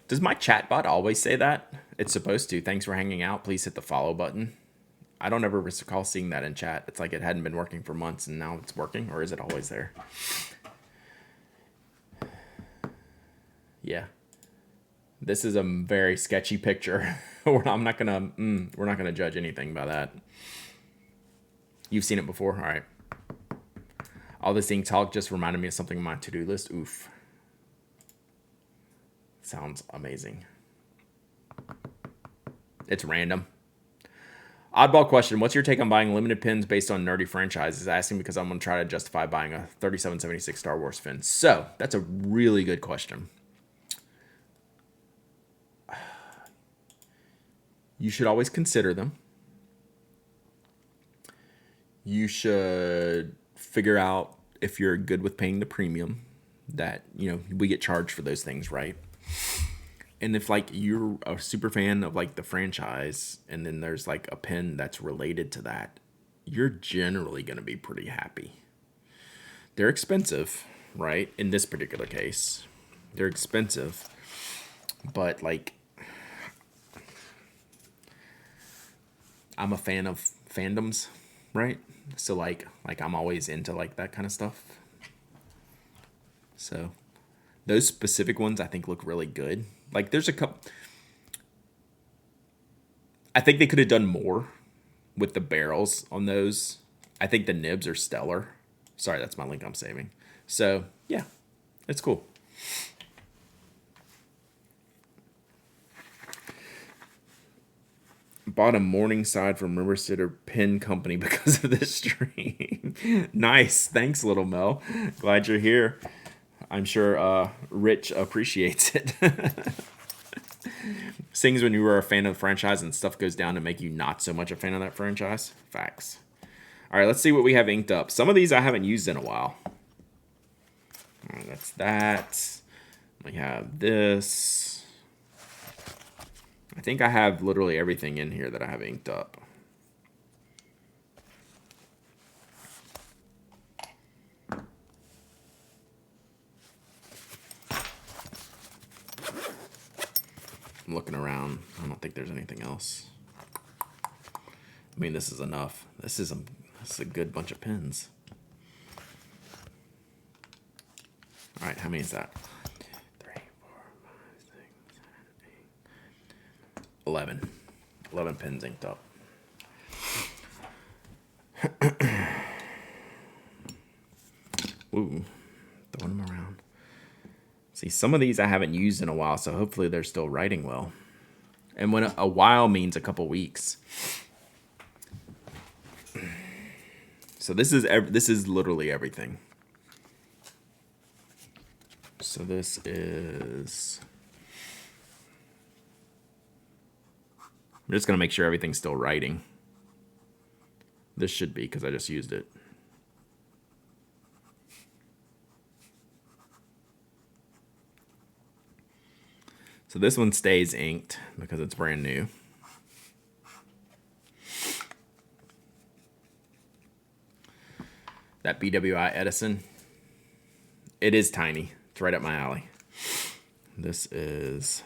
[SPEAKER 1] Does my chat bot always say that? It's supposed to. Thanks for hanging out. Please hit the follow button. I don't ever recall seeing that in chat. It's like it hadn't been working for months and now it's working, or is it always there? Yeah. This is a very sketchy picture. we're not gonna judge anything by that. You've seen it before? All right. All this ink talk just reminded me of something on my to-do list. Oof. Sounds amazing. It's random. Oddball question. What's your take on buying limited pins based on nerdy franchises? Asking because I'm going to try to justify buying a 3776 Star Wars pin. So that's a really good question. You should always consider them. You should figure out if you're good with paying the premium that, we get charged for those things, right? And if like you're a super fan of like the franchise and then there's like a pin that's related to that, you're generally going to be pretty happy. They're expensive, right? In this particular case, they're expensive, but like I'm a fan of fandoms, right? So like I'm always into like that kind of stuff. So those specific ones I think look really good. Like there's a couple. I think they could have done more with the barrels on those. I think the nibs are stellar. Sorry, that's my link I'm saving. So yeah, it's cool. Bought a Morningside from River City Pin Company because of this stream. Nice. Thanks, little Mel. Glad you're here. I'm sure Rich appreciates it. Things when you were a fan of the franchise and stuff goes down to make you not so much a fan of that franchise. Facts. All right, let's see what we have inked up. Some of these I haven't used in a while. All right, that's that. We have this. I think I have literally everything in here that I have inked up. I'm looking around. I don't think there's anything else. I mean, this is enough. This is a good bunch of pins. All right, how many is that? 3, 4, 5, 6, 7, 8, 11. 11 pins inked up. Ooh, throwing them around. See, some of these I haven't used in a while, so hopefully they're still writing well. And when a while means a couple weeks. So this is literally everything. So this is... I'm just going to make sure everything's still writing. This should be, because I just used it. So this one stays inked because it's brand new. That BWI Edison, it is tiny. It's right up my alley. This is...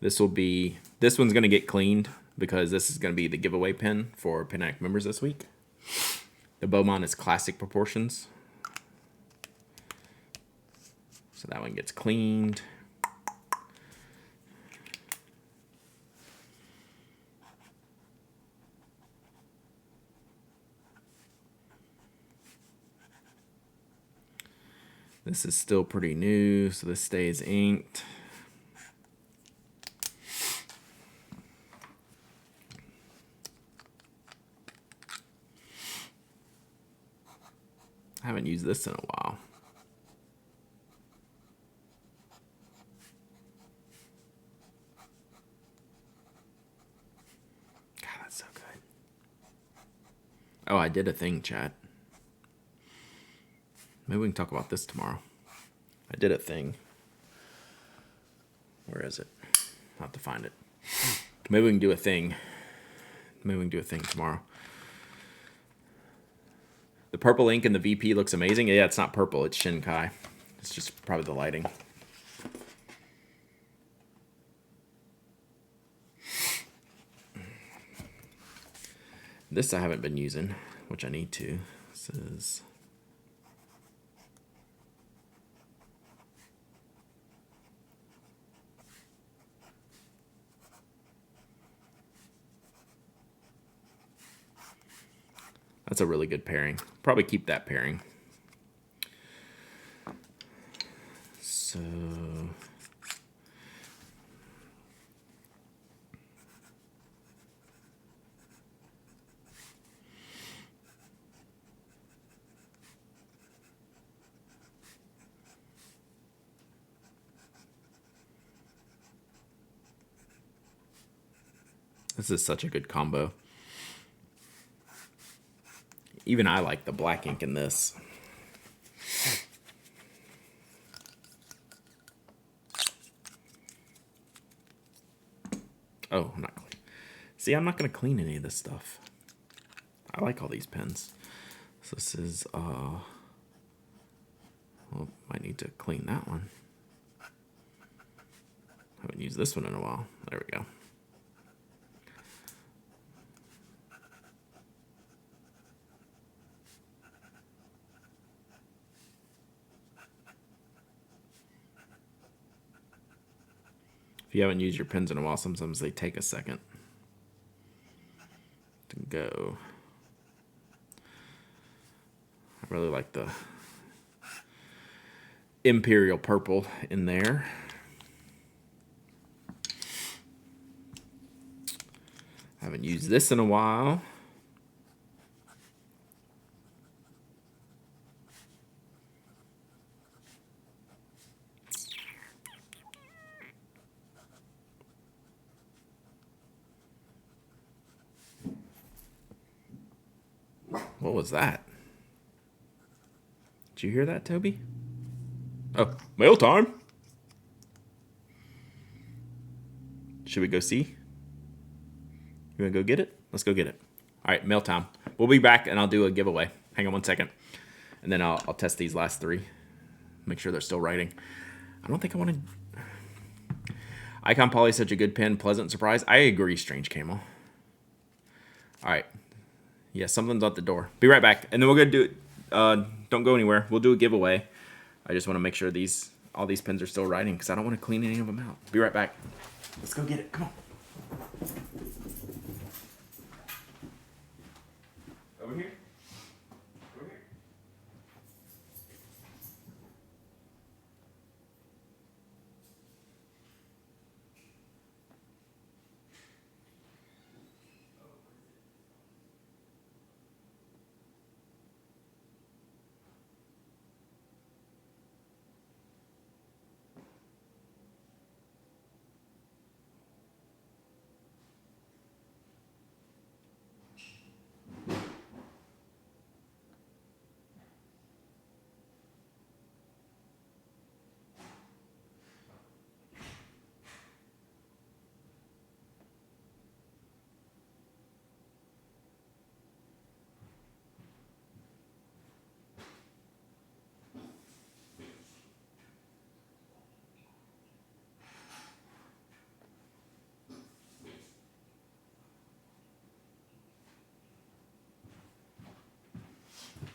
[SPEAKER 1] this one's going to get cleaned because this is going to be the giveaway pin for Pinac members this week. The Beaumont is classic proportions. So that one gets cleaned. This is still pretty new, so this stays inked. I haven't used this in a while. God, that's so good. Oh, I did a thing, chat. Maybe we can talk about this tomorrow. I did a thing. Where is it? I'll have to find it. Maybe we can do a thing. Maybe we can do a thing tomorrow. The purple ink in the VP looks amazing. Yeah, it's not purple. It's Shinkai. It's just probably the lighting. This I haven't been using, which I need to. This is... That's a really good pairing. Probably keep that pairing. So this is such a good combo. Even I like the black ink in this. Oh, I'm not clean. See, I'm not going to clean any of this stuff. I like all these pens. So this is, well, might need to clean that one. Haven't used this one in a while. There we go. If you haven't used your pens in a while, sometimes they take a second to go. I really like the Imperial Purple in there. Haven't used this in a while. What was that? Did you hear that, Toby? Oh, mail time. Should we go see? You want to go get it? Let's go get it. All right, mail time. We'll be back, and I'll do a giveaway. Hang on 1 second. And then I'll test these last 3. Make sure they're still writing. I don't think I want to... Icon Poly is such a good pen. Pleasant surprise. I agree, Strange Camel. All right. Yeah, something's at the door. Be right back. And then we're going to do it. Don't go anywhere. We'll do a giveaway. I just want to make sure all these pens are still writing because I don't want to clean any of them out. Be right back. Let's go get it. Come on. Over here. Over here.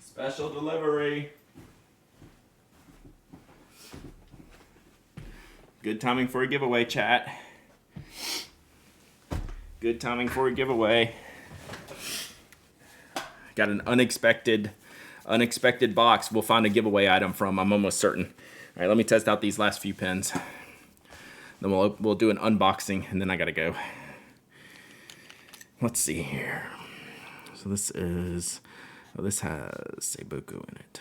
[SPEAKER 1] Special delivery. Good timing for a giveaway, chat. Good timing for a giveaway. Got an unexpected box. We'll find a giveaway item from. I'm almost certain. All right, let me test out these last few pens. Then we'll do an unboxing, and then I gotta go. Let's see here. So this is. Oh, this has Seiboku in it.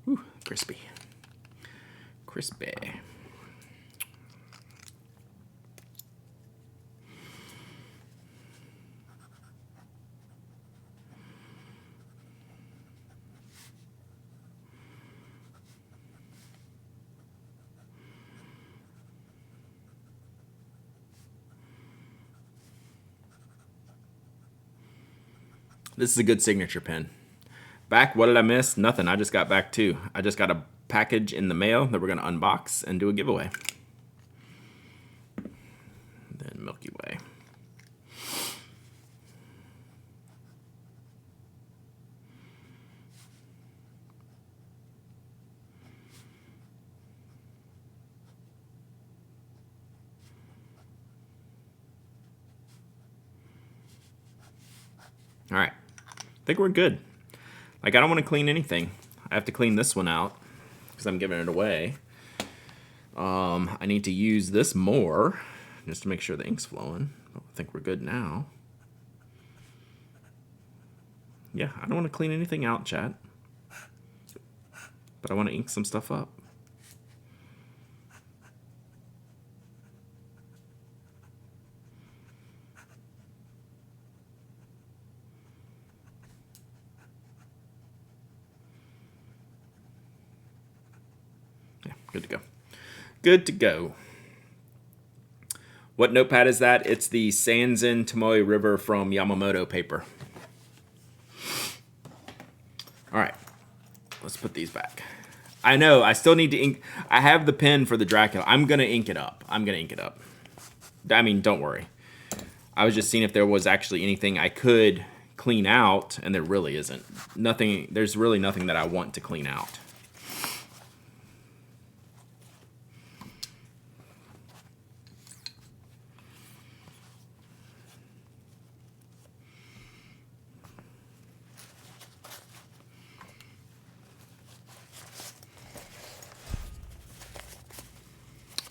[SPEAKER 1] Ooh, crispy. Crispy. This is a good signature pen. Back, what did I miss? Nothing. I just got back too. I just got a package in the mail that we're going to unbox and do a giveaway. Then Milky Way. All right, I think we're good. Like, I don't want to clean anything. I have to clean this one out because I'm giving it away. I need to use this more just to make sure the ink's flowing. I think we're good now. Yeah, I don't want to clean anything out, chat. But I want to ink some stuff up. Yeah, good to go. Good to go. What notepad is that? It's the Sanzen Tomoe River from Yamamoto paper. All right, let's put these back. I know, I still need to ink. I have the pen for the Dracula. I'm going to ink it up. I mean, don't worry. I was just seeing if there was actually anything I could clean out, and there really isn't. Nothing. There's really nothing that I want to clean out.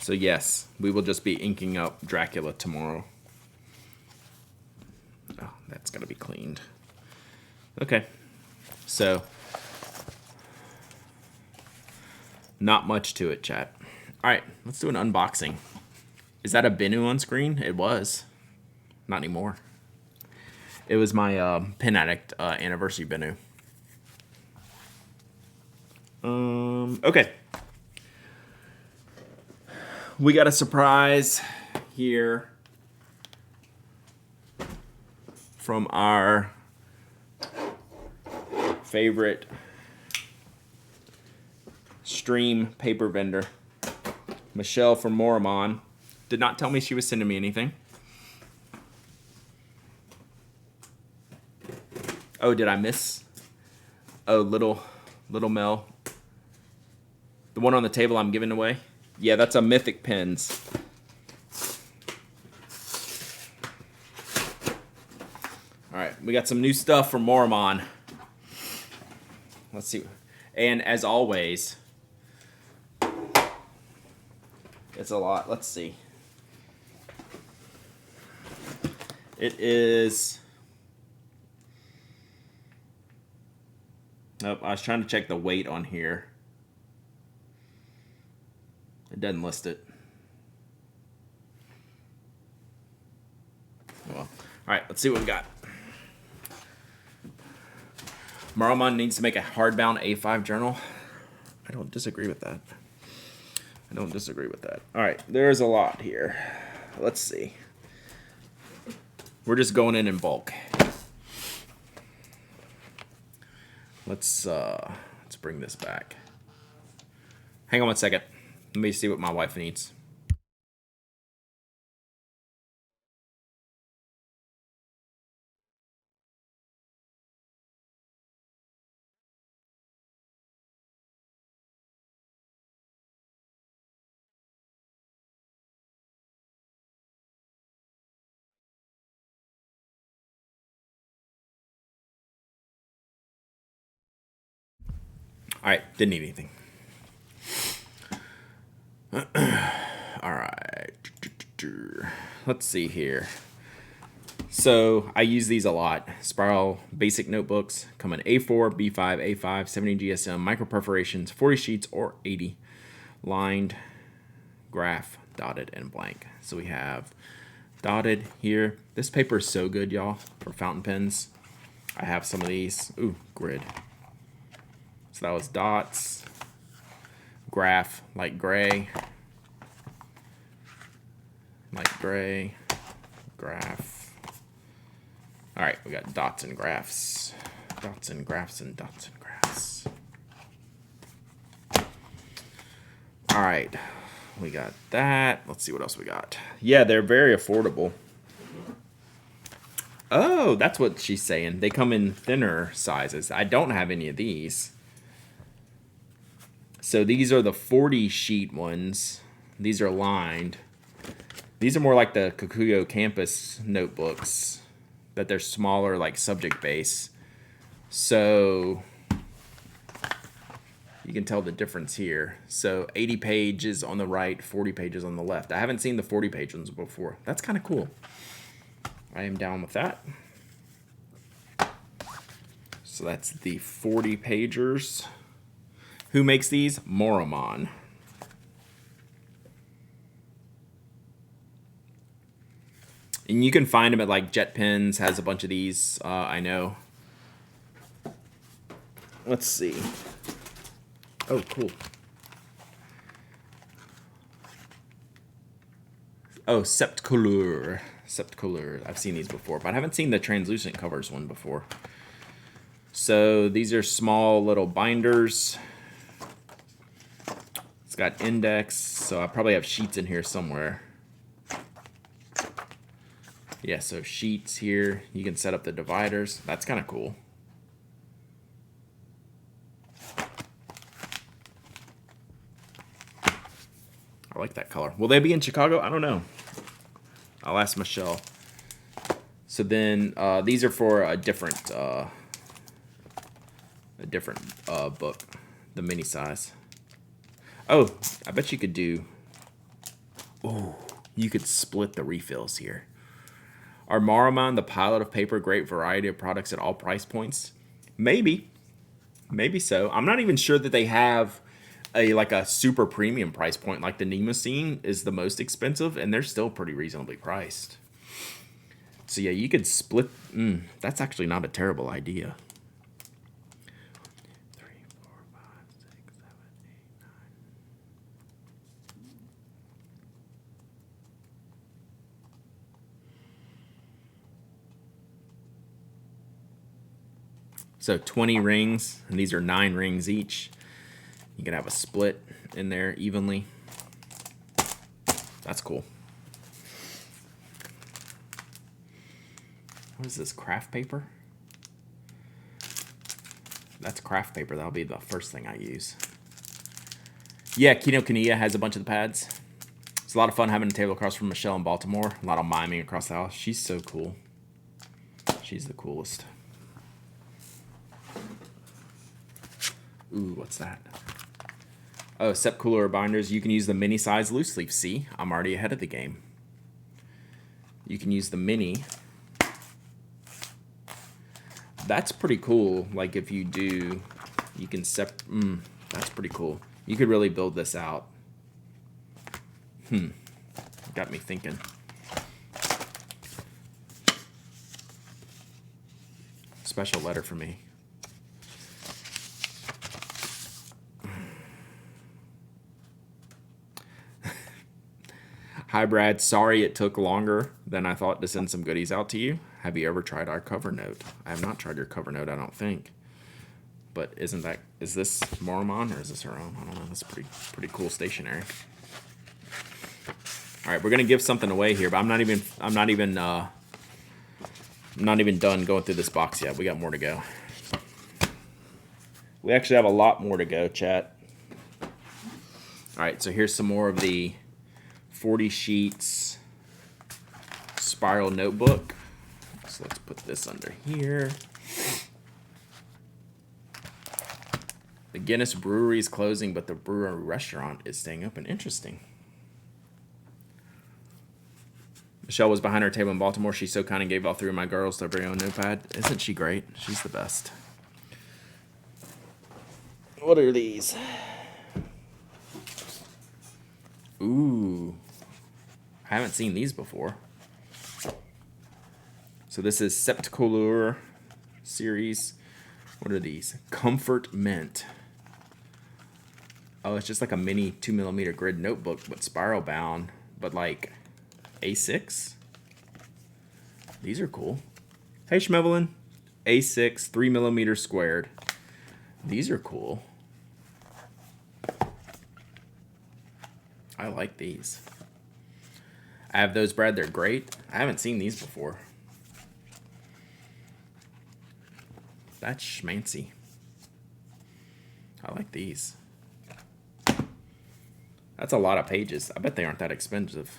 [SPEAKER 1] So yes, we will just be inking up Dracula tomorrow. Oh, that's got to be cleaned. Okay, so not much to it, chat. All right, let's do an unboxing. Is that a Benu on screen? It was. Not anymore. It was my Pen Addict anniversary Benu. Okay. We got a surprise here from our favorite stream paper vendor, Michelle from Moramon. Did not tell me she was sending me anything. Oh, did I miss? Oh, little Mel. The one on the table I'm giving away? Yeah, that's a Mythic Pens. All right, we got some new stuff from Moramon. Let's see. And as always, it's a lot. Let's see. It is... Nope, I was trying to check the weight on here. It doesn't list it. Well, all right, let's see what we got. Moramon needs to make a hardbound A5 journal. I don't disagree with that. All right, there's a lot here. Let's see. We're just going in bulk. Let's bring this back. Hang on one second. Let me see what my wife needs. All right, didn't need anything. All right, let's see here. So I use these a lot. Spiral basic notebooks come in A4, B5, A5, 70 GSM, micro perforations, 40 sheets or 80, lined, graph, dotted, and blank. So we have dotted here. This paper is so good, y'all, for fountain pens. I have some of these. Ooh, grid. So that was dots, graph, light gray, graph. All right, we got dots and graphs, dots and graphs, and dots and graphs. All right, we got that. Let's see what else we got. Yeah, they're very affordable. Oh, that's what she's saying. They come in thinner sizes. I don't have any of these. So these are the 40 sheet ones. These are lined. These are more like the Kikuyo Campus notebooks. that they're smaller, like subject base. So you can tell the difference here. So 80 pages on the right, 40 pages on the left. I haven't seen the 40 page ones before. That's kind of cool. I am down with that. So that's the 40 pagers. Who makes these? Moramon. And you can find them at like Jet Pens, has a bunch of these, I know. Let's see. Oh, cool. Oh, Septcolor. Septcolor. I've seen these before, but I haven't seen the translucent covers one before. So these are small little binders. It's got index, so I probably have sheets in here somewhere. Yeah, so sheets here. You can set up the dividers. That's kind of cool. I like that color. Will they be in Chicago? I don't know. I'll ask Michelle. So then these are for a different book, the mini size. Oh, I bet you could do. Oh, you could split the refills here. Are Maramon the pilot of paper? Great variety of products at all price points. Maybe so. I'm not even sure that they have a super premium price point. Like the Nemosine is the most expensive, and they're still pretty reasonably priced. So yeah, you could split. That's actually not a terrible idea. 3, 4, 5, 6, 7, 8, 9. So 20 rings, and these are 9 rings each. You can have a split in there evenly. That's cool. What is this, craft paper? That's craft paper. That'll be the first thing I use. Yeah, Kinokuniya has a bunch of the pads. It's a lot of fun having a table across from Michelle in Baltimore. A lot of miming across the house. She's so cool. She's the coolest. Ooh, what's that? Oh, Septcolor binders. You can use the mini size loose leaf. See, I'm already ahead of the game. You can use the mini. That's pretty cool. Like if you do, you can that's pretty cool. You could really build this out. Got me thinking. Special letter for me. Hi, Brad. Sorry it took longer than I thought to send some goodies out to you. Have you ever tried our cover note? I have not tried your cover note, I don't think. But is this Moramon or is this her own? I don't know. That's pretty cool stationery. All right, we're gonna give something away here, but I'm not even done going through this box yet. We got more to go. We actually have a lot more to go, chat. All right, so here's some more of the 40 sheets spiral notebook. So let's put this under here. The Guinness Brewery is closing, but the brewery restaurant is staying open. Interesting. Michelle was behind her table in Baltimore. She's so kind and gave all 3 of my girls their very own notepad. Isn't she great? She's the best. What are these? Ooh. I haven't seen these before. So this is Septcolor series. What are these? Comfort Mint. Oh, it's just like a mini 2mm grid notebook, but spiral bound, but like A6. These are cool. Hey, Schmevelin. A6, 3mm squared. These are cool. I like these. I have those, Brad. They're great. I haven't seen these before. That's schmancy. I like these. That's a lot of pages. I bet they aren't that expensive.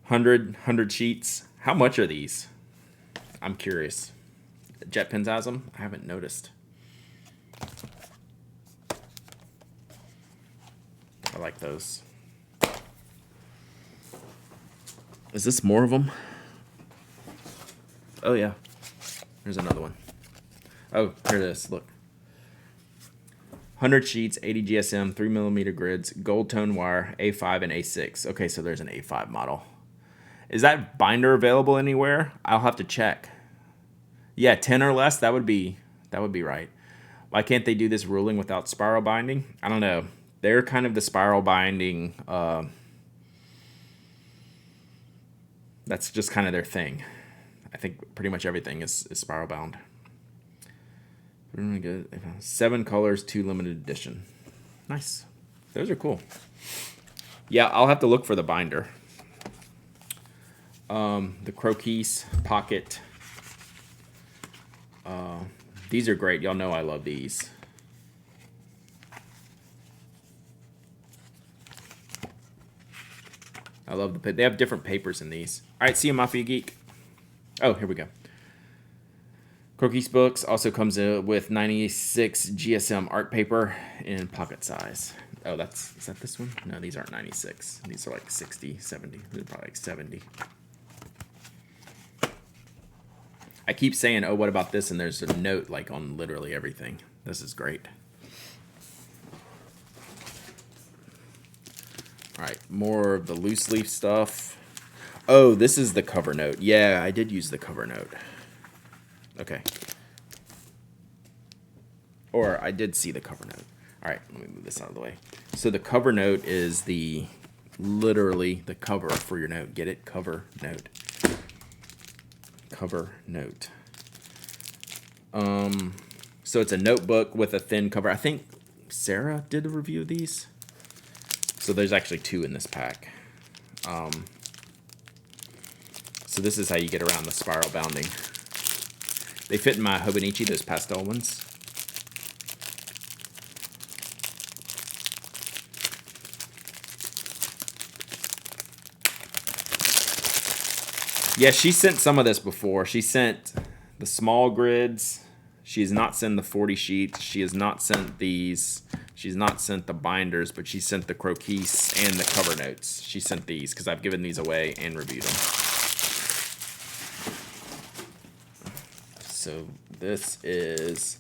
[SPEAKER 1] 100 sheets. How much are these? I'm curious. Jet Pens has them? I haven't noticed. I like those. Is this more of them? Oh, yeah. There's another one. Oh, here it is. Look. 100 sheets, 80 GSM, 3mm grids, gold tone wire, A5 and A6. Okay, so there's an A5 model. Is that binder available anywhere? I'll have to check. Yeah, 10 or less, that would be right. Why can't they do this ruling without spiral binding? I don't know. They're kind of the spiral binding. That's just kind of their thing. I think pretty much everything is spiral bound. Really good. 7 colors, 2 limited edition. Nice. Those are cool. Yeah, I'll have to look for the binder. The croquis pocket. These are great. Y'all know I love these. I love the. They have different papers in these. All right, see you, Mafia Geek. Oh, here we go. Croquis books also comes with 96 GSM art paper in pocket size. Oh, is that this one? No, these aren't 96. These are like 60, 70. These are probably like 70. I keep saying, oh, what about this? And there's a note like on literally everything. This is great. All right, more of the loose leaf stuff. Oh, this is the cover note. Yeah, I did use the cover note. Okay. Or I did see the cover note. All right, let me move this out of the way. So the cover note is literally the cover for your note. Get it? Cover note. Cover note. So it's a notebook with a thin cover. I think Sarah did a review of these. So there's actually 2 in this pack. So this is how you get around the spiral bounding. They fit in my Hobonichi, those pastel ones. Yeah, she sent some of this before. She sent the small grids. She has not sent the 40 sheets. She has not sent these. She's not sent the binders, but she sent the croquis and the cover notes. She sent these because I've given these away and reviewed them. So this is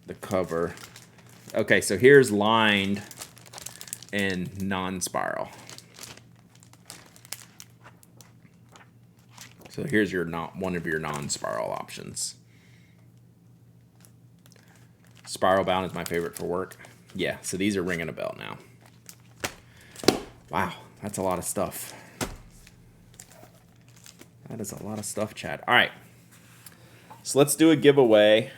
[SPEAKER 1] the cover. Okay, so here's lined and non-spiral. So here's one of your non-spiral options. Spiral bound is my favorite for work. Yeah, so these are ringing a bell now. Wow, that's a lot of stuff. That is a lot of stuff, Chad. All right, so let's do a giveaway.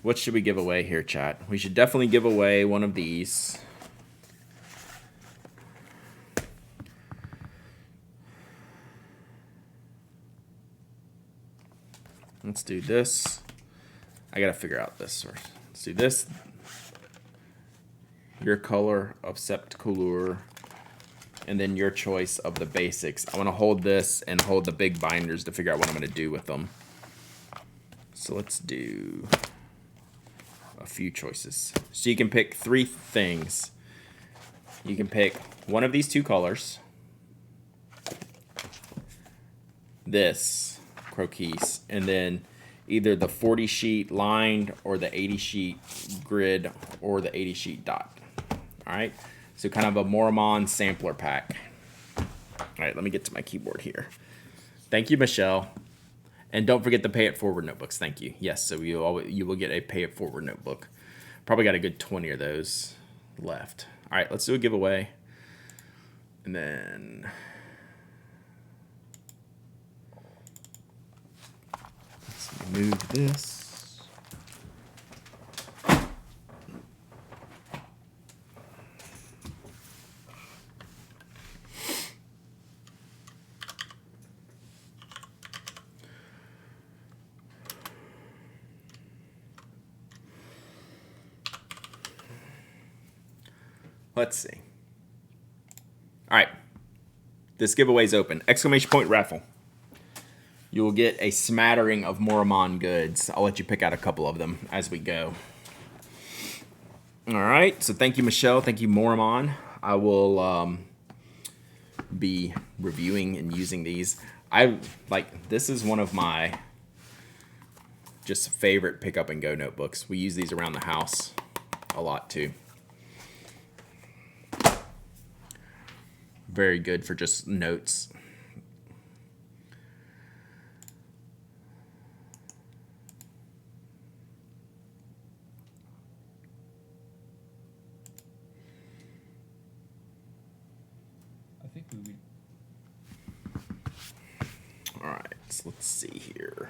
[SPEAKER 1] What should we give away here, chat? We should definitely give away one of these. Let's do this. I gotta figure out this first. Let's do this. Your color of sept couleur, and then your choice of the basics. I want to hold this and hold the big binders to figure out what I'm going to do with them. So let's do a few choices. So you can pick 3 things. You can pick one of these 2 colors. This croquis, and then either the 40 sheet lined or the 80 sheet grid or the 80 sheet dot. All right, so kind of a Mormon sampler pack. All right, let me get to my keyboard here. Thank you, Michelle. And don't forget the Pay It Forward notebooks. Thank you. Yes, so you will get a Pay It Forward notebook. Probably got a good 20 of those left. All right, let's do a giveaway. And then let's move this. Let's see. All right. This giveaway's open. Exclamation point raffle. You will get a smattering of Moramon goods. I'll let you pick out a couple of them as we go. All right. So thank you, Michelle. Thank you, Moramon. I will be reviewing and using these. This is one of my just favorite pick up and go notebooks. We use these around the house a lot too. Very good for just notes.
[SPEAKER 2] I think we would.
[SPEAKER 1] All right, so let's see here.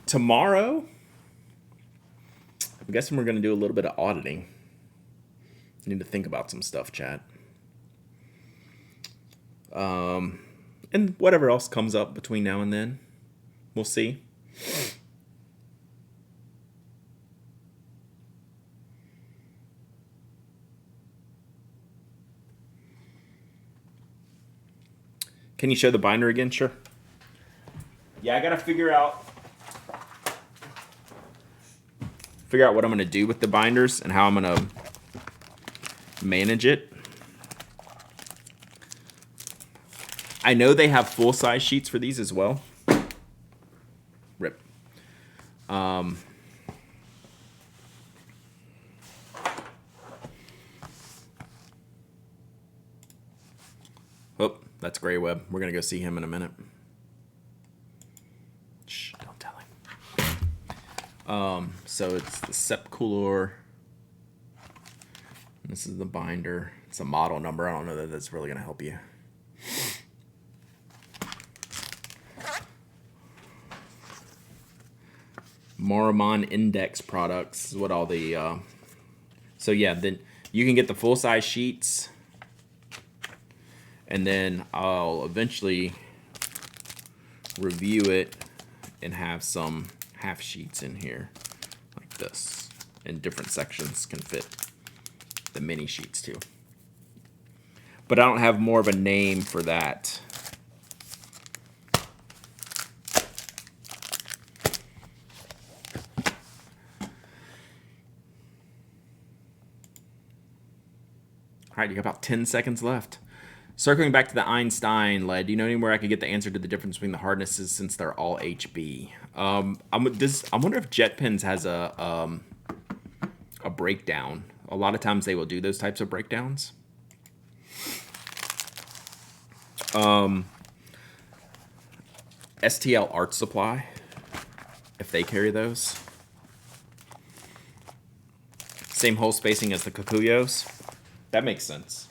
[SPEAKER 1] Tomorrow, I'm guessing we're going to do a little bit of auditing. I need to think about some stuff, chat. And whatever else comes up between now and then, we'll see. Can you show the binder again? Sure. Yeah, I got to figure out what I'm going to do with the binders and how I'm going to manage it. I know they have full-size sheets for these as well. Rip. Oh, that's Grey Web. We're going to go see him in a minute. Shh, don't tell him. So it's the Sep Couleur. This is the binder. It's a model number. I don't know that that's really going to help you. Moramon Index products is what all the... So yeah, then you can get the full-size sheets. And then I'll eventually review it and have some half sheets in here like this. And different sections can fit the mini sheets too. But I don't have more of a name for that. All right, you got about 10 seconds left. Circling back to the Einstein lead, do you know anywhere I could get the answer to the difference between the hardnesses since they're all HB? I wonder if JetPens has a breakdown. A lot of times they will do those types of breakdowns. STL Art Supply, if they carry those. Same hole spacing as the Kukuyos. That makes sense.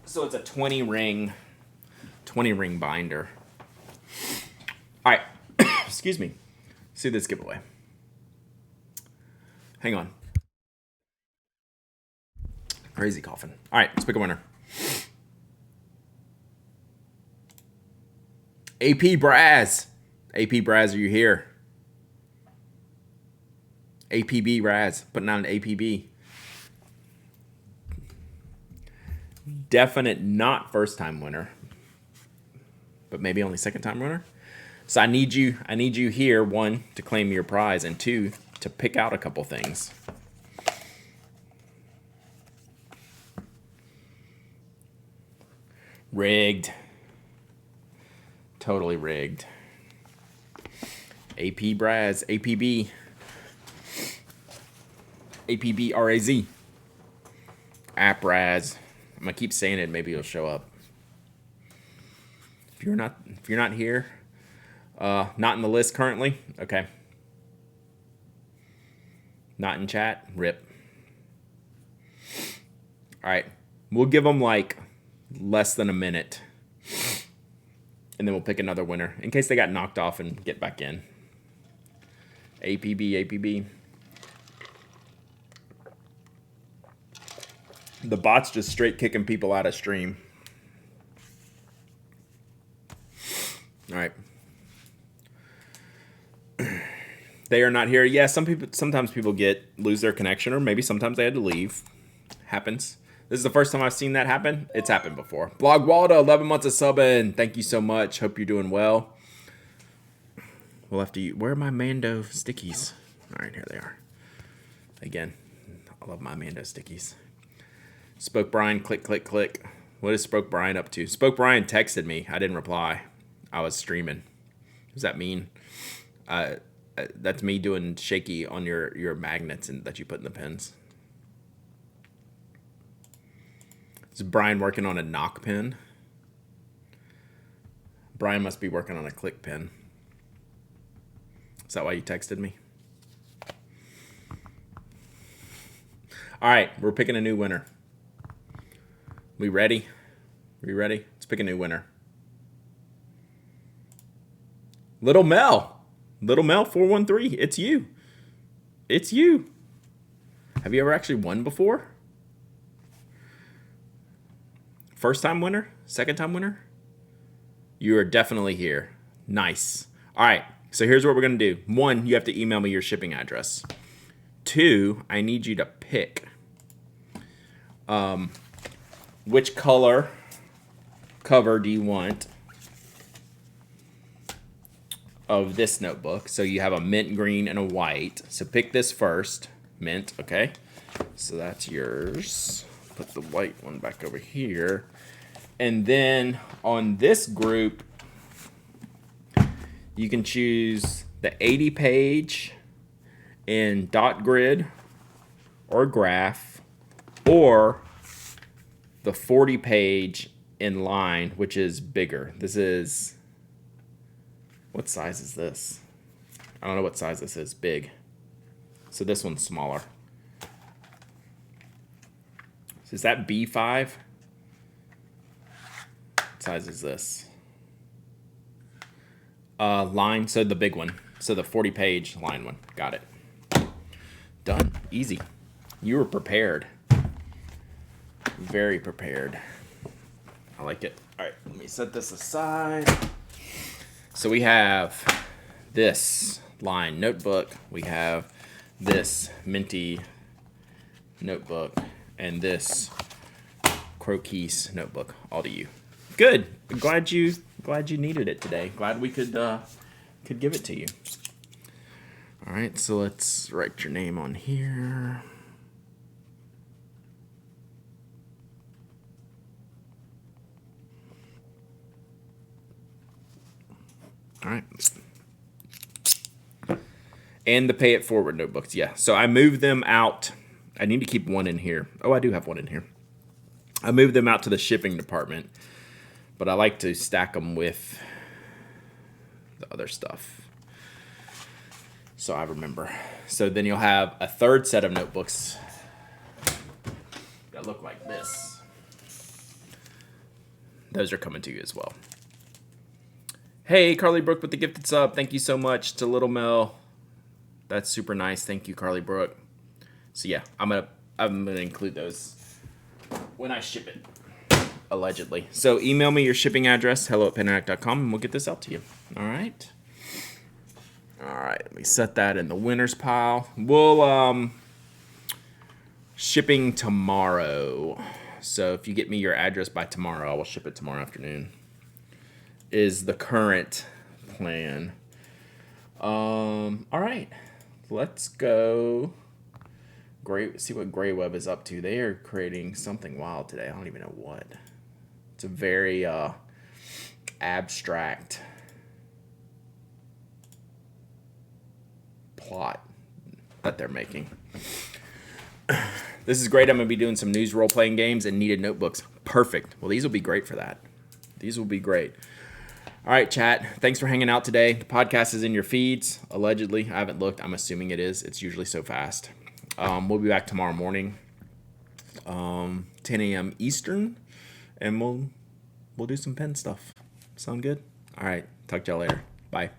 [SPEAKER 1] So it's a 20 ring binder. All right, excuse me. See this giveaway. Hang on. Crazy coughing. All right, let's pick a winner. AP Braz. AP Braz, are you here? APB Raz, putting on an APB. Definite not first time winner, but maybe only second time winner. So I need you here, one, to claim your prize, and two, to pick out a couple things. Rigged. Totally rigged. AP Braz, APB. APB RAZ. App Raz. I'm gonna keep saying it. Maybe it'll show up. If you're not here, not in the list currently. Okay. Not in chat. Rip. All right. We'll give them like less than a minute, and then we'll pick another winner in case they got knocked off and get back in. APB, APB. The bot's just straight kicking people out of stream. All right. They are not here. Yeah, sometimes people lose their connection, or maybe sometimes they had to leave. Happens. This is the first time I've seen that happen. It's happened before. Blog Waldo, 11 months of subbing. Thank you so much. Hope you're doing well. We'll have to. Where are my Mando stickies? All right, here they are. Again, I love my Mando stickies. Spoke Brian, click, click, click. What is Spoke Brian up to? Spoke Brian texted me. I didn't reply. I was streaming. Does that mean? That's me doing shaky on your magnets that you put in the pins. Is Brian working on a knock pin? Brian must be working on a click pin. Is that why you texted me? All right, we're picking a new winner. We ready? We ready? Let's pick a new winner. Little Mel. Little Mel 413. It's you. It's you. Have you ever actually won before? First time winner? Second time winner? You are definitely here. Nice. All right. So here's what we're going to do. 1, you have to email me your shipping address. 2, I need you to pick which color cover do you want of this notebook. So you have a mint green and a white. So pick this first. Mint, okay? So that's yours. Put the white one back over here. And then on this group, you can choose the 80 page in dot grid or graph, or the 40 page in line, which is bigger. This is, what size is this? I don't know what size this is. Big. So this one's smaller. So is that B5? What size is this? Line, so the big one. So the 40 page line one. Got it. Done. Easy. You were prepared. Very prepared. I like it. All right, let me set this aside. So we have this line notebook. We have this minty notebook and this croquis notebook. All to you. Good. Glad you needed it today. Glad we could give it to you. All right, so let's write your name on here. All right. And the pay it forward notebooks. Yeah. So I moved them out. I need to keep one in here. Oh, I do have one in here. I moved them out to the shipping department, but I like to stack them with the other stuff. So I remember. So then you'll have a third set of notebooks that look like this. Those are coming to you as well. Hey, Carly Brooke with the gifted sub. Thank you so much to Little Mel. That's super nice. Thank you, Carly Brooke. So yeah, I'm gonna include those when I ship it, allegedly. So email me your shipping address, hello@peninac.com, and we'll get this out to you. All right. All right. Let me set that in the winners pile. We'll shipping tomorrow. So if you get me your address by tomorrow, I will ship it tomorrow afternoon. Is the current plan. All right, let's go. See what Grey Web is up to. They are creating something wild today. I don't even know what. It's a very abstract plot that they're making. This is great. I'm going to be doing some news role-playing games and needed notebooks. Perfect. Well, these will be great for that. These will be great. All right, chat. Thanks for hanging out today. The podcast is in your feeds, allegedly. I haven't looked. I'm assuming it is. It's usually so fast. We'll be back tomorrow morning, 10 a.m. Eastern, and we'll do some pen stuff. Sound good? All right. Talk to y'all later. Bye.